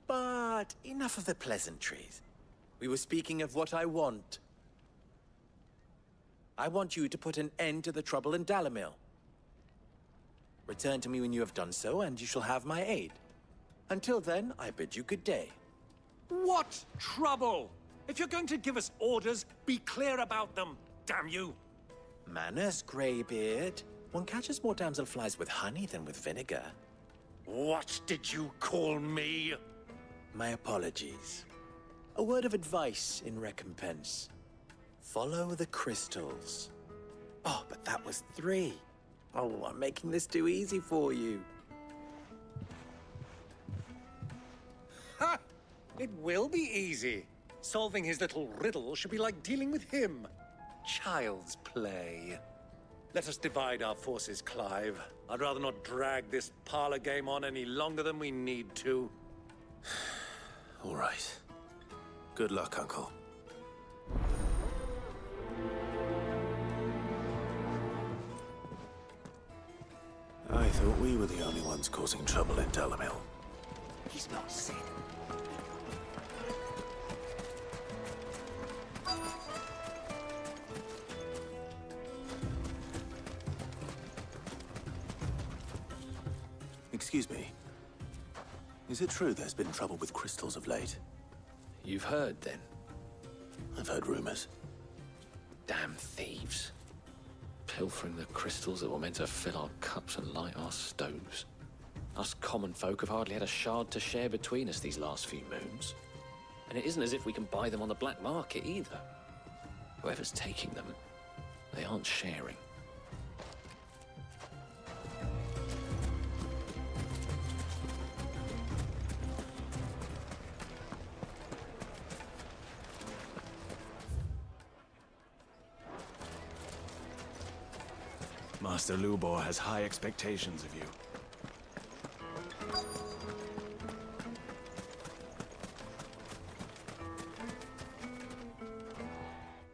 But enough of the pleasantries. We were speaking of what I want. I want you to put an end to the trouble in Dalamil. Return to me when you have done so, and you shall have my aid. Until then, I bid you good day. What trouble? If you're going to give us orders, be clear about them, damn you! Manners, Greybeard. One catches more damselflies with honey than with vinegar. What did you call me? My apologies. A word of advice in recompense. Follow the crystals. Oh, but that was 3. Oh, I'm making this too easy for you. Ha! It will be easy. Solving his little riddle should be like dealing with him. Child's play. Let us divide our forces, Clive. I'd rather not drag this parlor game on any longer than we need to. All right. Good luck, Uncle. I thought we were the only ones causing trouble in Delamil. He's not sick. Excuse me. Is it true there's been trouble with crystals of late? You've heard, then? I've heard rumors. Damn thieves. Pilfering the crystals that were meant to fill our cups and light our stoves. Us common folk have hardly had a shard to share between us these last few moons. And it isn't as if we can buy them on the black market either. Whoever's taking them, they aren't sharing. Master Lubor has high expectations of you.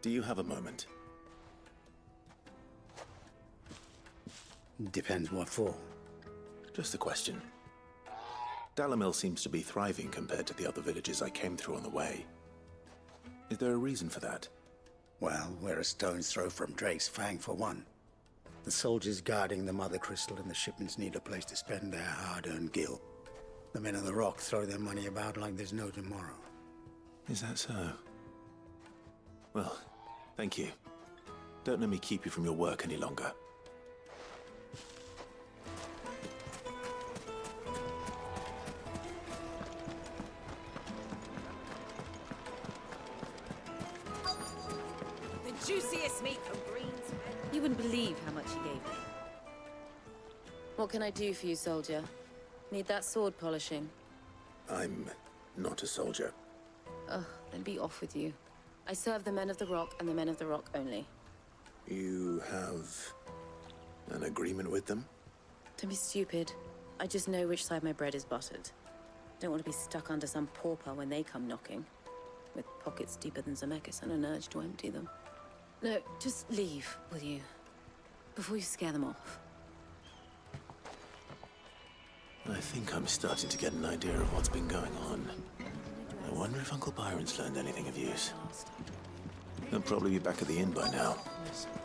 Do you have a moment? Depends what for. Just a question. Dalamil seems to be thriving compared to the other villages I came through on the way. Is there a reason for that? Well, we're a stone's throw from Drake's Fang, for one. The soldiers guarding the Mother Crystal and the shipments need a place to spend their hard-earned gil. The men of the Rock throw their money about like there's no tomorrow. Is that so? Well, thank you. Don't let me keep you from your work any longer. The juiciest meat from Greens. You wouldn't believe how much he gave me. What can I do for you, soldier? Need that sword polishing? I'm not a soldier. Ugh, then be off with you. I serve the men of the Rock and the men of the Rock only. You have an agreement with them? Don't be stupid. I just know which side my bread is buttered. Don't want to be stuck under some pauper when they come knocking. With pockets deeper than Zemeckis and an urge to empty them. No, just leave, will you? Before you scare them off. I think I'm starting to get an idea of what's been going on. I wonder if Uncle Byron's learned anything of use. He'll probably be back at the inn by now.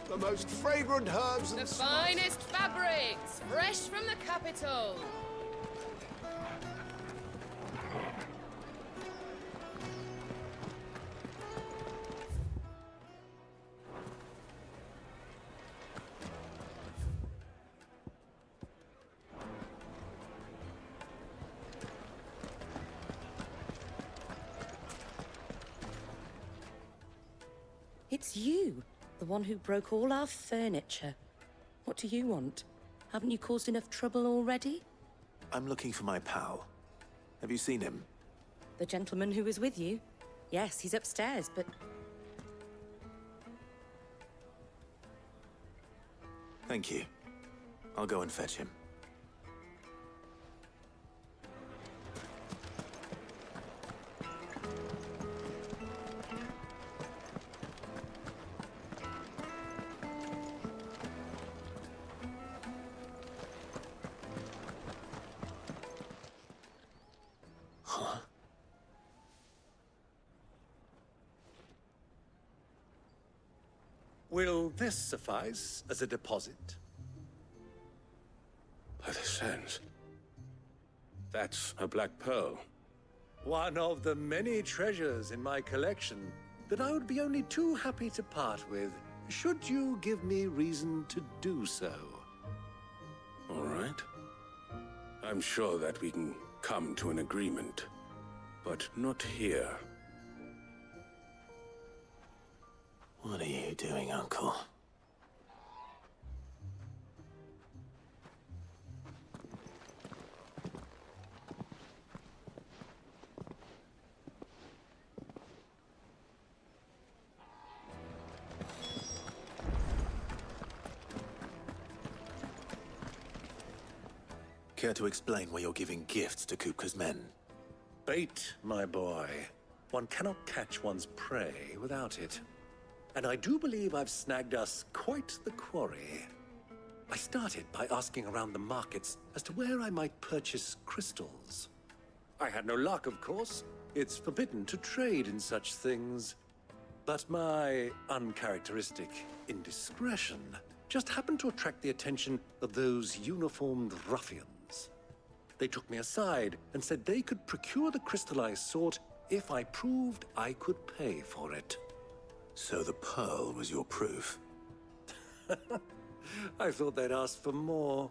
The most fragrant herbs and The finest fabrics, fresh from the capital. It's you, the one who broke all our furniture. What do you want? Haven't you caused enough trouble already? I'm looking for my pal. Have you seen him? The gentleman who was with you? Yes, he's upstairs, but... Thank you. I'll go and fetch him. Will this suffice as a deposit? sense. That's a black pearl. One of the many treasures in my collection that I would be only too happy to part with, should you give me reason to do so. All right. I'm sure that we can come to an agreement, but not here. What are you doing, Uncle? Care to explain why you're giving gifts to Kupka's men? Bait, my boy. One cannot catch one's prey without it. And I do believe I've snagged us quite the quarry. I started by asking around the markets as to where I might purchase crystals. I had no luck, of course. It's forbidden to trade in such things. But my uncharacteristic indiscretion just happened to attract the attention of those uniformed ruffians. They took me aside and said they could procure the crystal I sought if I proved I could pay for it. So the pearl was your proof? I thought they'd ask for more.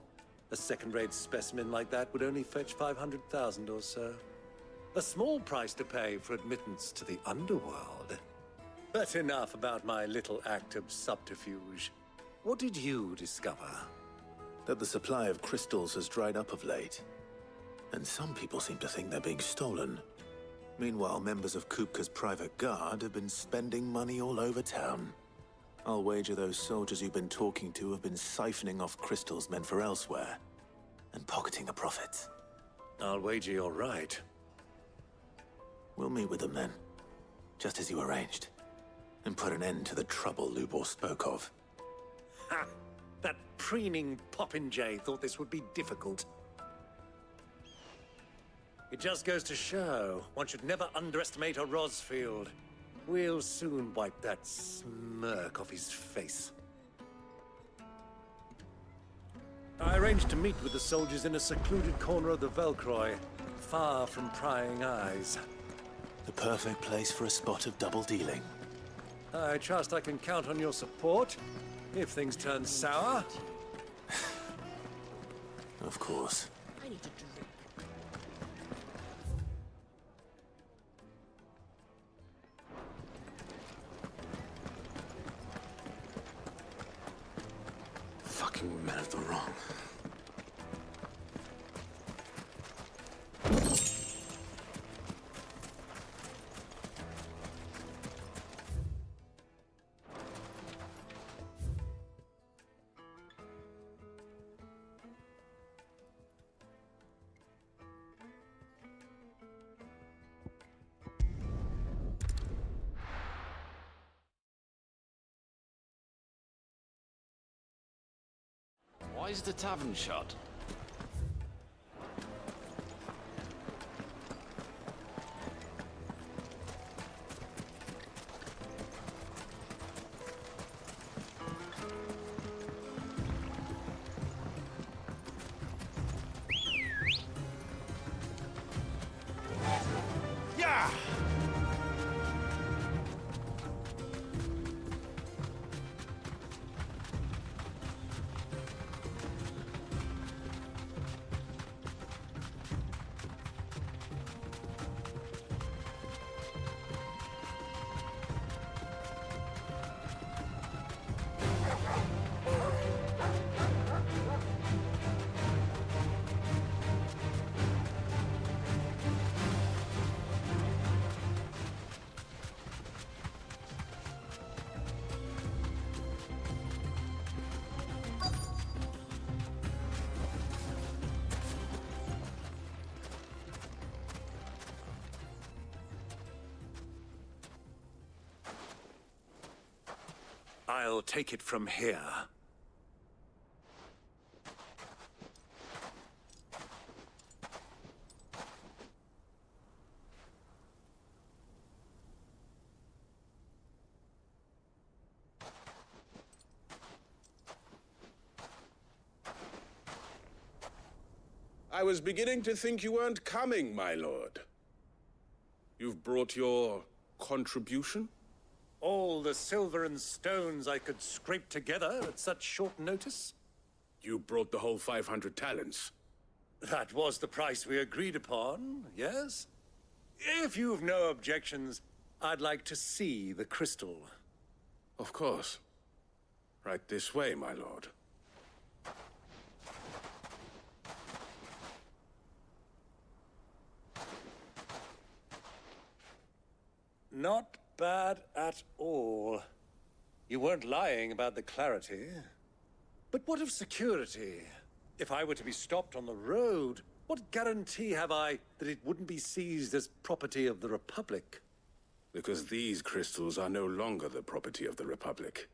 A second-rate specimen like that would only fetch 500,000 or so. A small price to pay for admittance to the underworld. But enough about my little act of subterfuge. What did you discover? That the supply of crystals has dried up of late. And some people seem to think they're being stolen. Meanwhile, members of Kupka's private guard have been spending money all over town. I'll wager those soldiers you've been talking to have been siphoning off crystals meant for elsewhere, and pocketing the profits. I'll wager you're right. We'll meet with them then, just as you arranged, and put an end to the trouble Lubor spoke of. Ha! That preening popinjay thought this would be difficult. It just goes to show, one should never underestimate a Rosfield. We'll soon wipe that smirk off his face. I arranged to meet with the soldiers in a secluded corner of the Velcroy, far from prying eyes. The perfect place for a spot of double dealing. I trust I can count on your support, if things turn sour. Of course. I need to drink. Fucking men of the wrong. Why is the tavern shut? Yeah! I'll take it from here. I was beginning to think you weren't coming, my lord. You've brought your contribution? All the silver and stones I could scrape together at such short notice? You brought the whole 500 talents. That was the price we agreed upon, yes? If you've no objections, I'd like to see the crystal. Of course. Right this way, my lord. Not bad at all. You weren't lying about the clarity. But what of security? If I were to be stopped on the road, what guarantee have I that it wouldn't be seized as property of the Republic? Because these crystals are no longer the property of the Republic.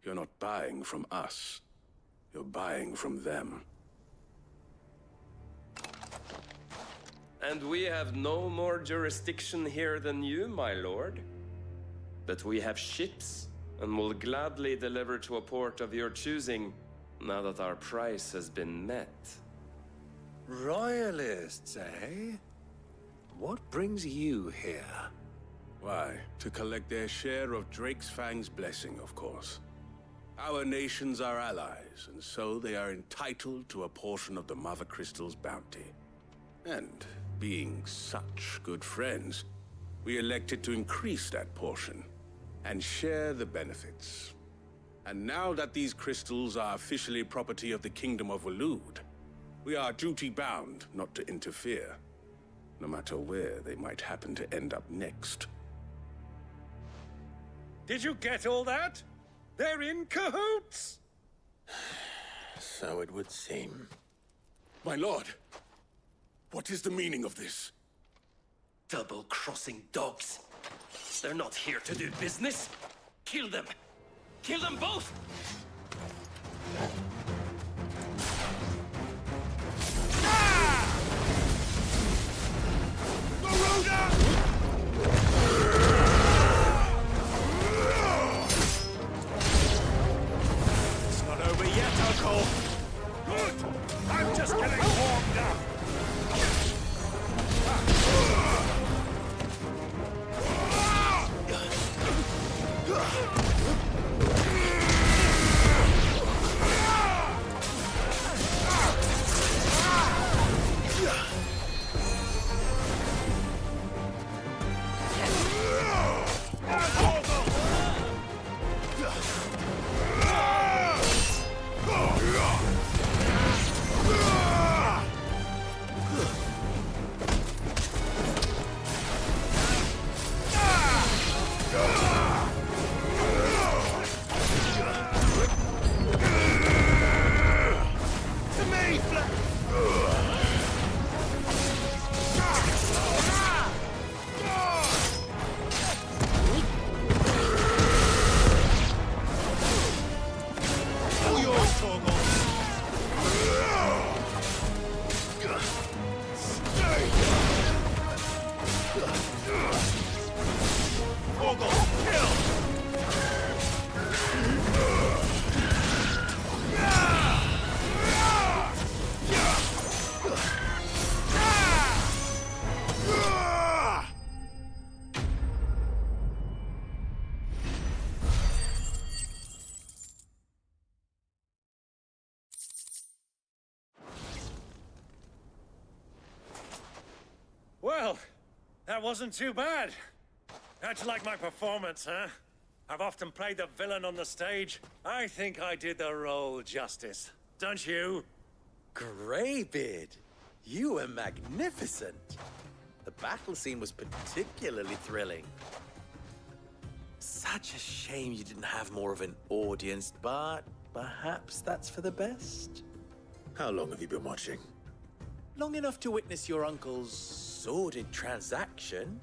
You're not buying from us. You're buying from them. And we have no more jurisdiction here than you, my lord. But we have ships, and will gladly deliver to a port of your choosing, now that our price has been met. Royalists, eh? What brings you here? Why, to collect their share of Drake's Fang's blessing, of course. Our nations are allies, and so they are entitled to a portion of the Mother Crystal's bounty. And being such good friends, we elected to increase that portion and share the benefits. And now that these crystals are officially property of the Kingdom of Waloed, we are duty-bound not to interfere, no matter where they might happen to end up next. Did you get all that? They're in cahoots! So it would seem. My lord, what is the meaning of this? Double-crossing dogs. They're not here to do business. Kill them! Kill them both! It's not over yet, Uncle! Good! I'm just getting warmed up! Well, that wasn't too bad. How'd you like my performance, huh? I've often played the villain on the stage. I think I did the role justice. Don't you? Greybeard, you were magnificent. The battle scene was particularly thrilling. Such a shame you didn't have more of an audience, but perhaps that's for the best. How long have you been watching? Long enough to witness your uncle's sordid transaction.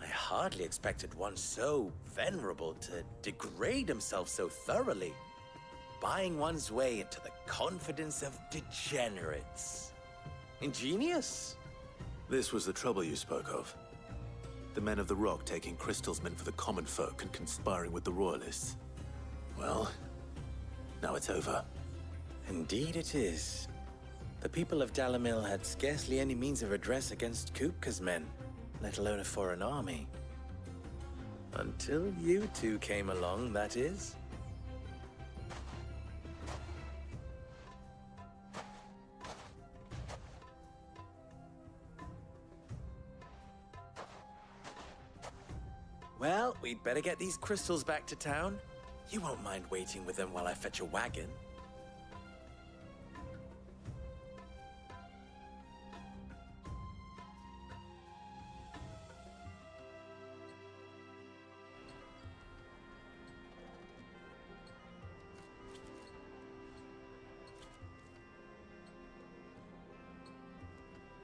I hardly expected one so venerable to degrade himself so thoroughly, buying one's way into the confidence of degenerates. Ingenious. This was the trouble you spoke of. The men of the Rock taking crystals meant for the common folk and conspiring with the Royalists. Well, now it's over. Indeed it is. The people of Dalamil had scarcely any means of redress against Kupka's men, let alone a foreign army. Until you two came along, that is. Well, we'd better get these crystals back to town. You won't mind waiting with them while I fetch a wagon.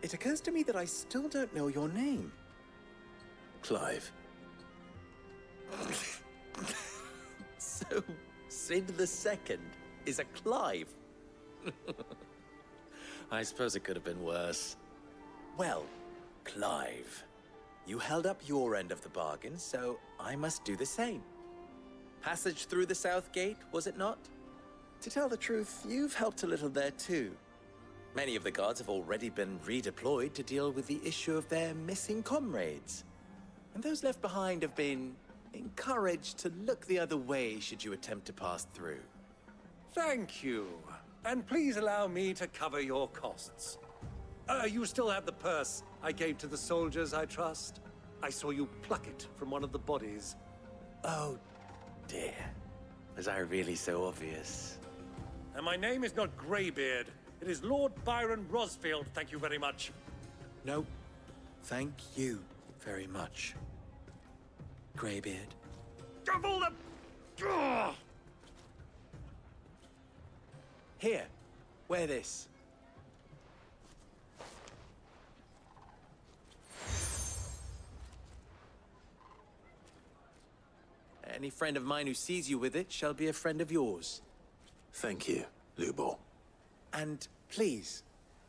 It occurs to me that I still don't know your name. Clive. So, Sid the Second is a Clive. I suppose it could have been worse. Well, Clive, you held up your end of the bargain, so I must do the same. Passage through the South Gate, was it not? To tell the truth, you've helped a little there too. Many of the guards have already been redeployed to deal with the issue of their missing comrades. And those left behind have been encouraged to look the other way should you attempt to pass through. Thank you. And please allow me to cover your costs. You still have the purse I gave to the soldiers, I trust? I saw you pluck it from one of the bodies. Oh, dear. Was I really so obvious? And my name is not Greybeard. It is Lord Byron Rosfield, thank you very much. No, thank you very much. Greybeard. Double the... Ugh! Here, wear this. Any friend of mine who sees you with it shall be a friend of yours. Thank you, Lubo. And please,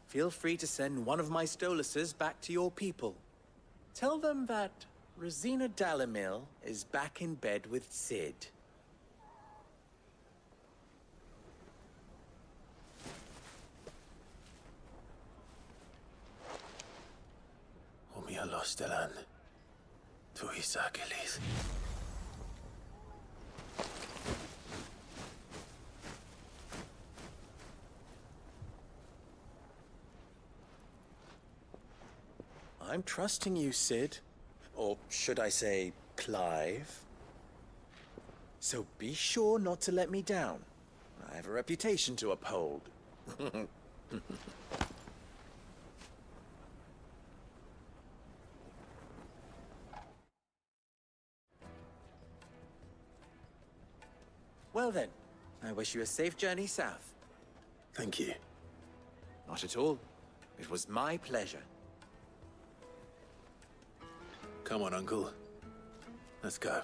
feel free to send one of my Stoluses back to your people. Tell them that Rosina Dalamil is back in bed with Sid. Omia Lostelan. Tuisa Achilles. I'm trusting you, Sid. Or should I say, Clive? So be sure not to let me down. I have a reputation to uphold. Well then, I wish you a safe journey south. Thank you. Not at all. It was my pleasure. Come on, Uncle. Let's go.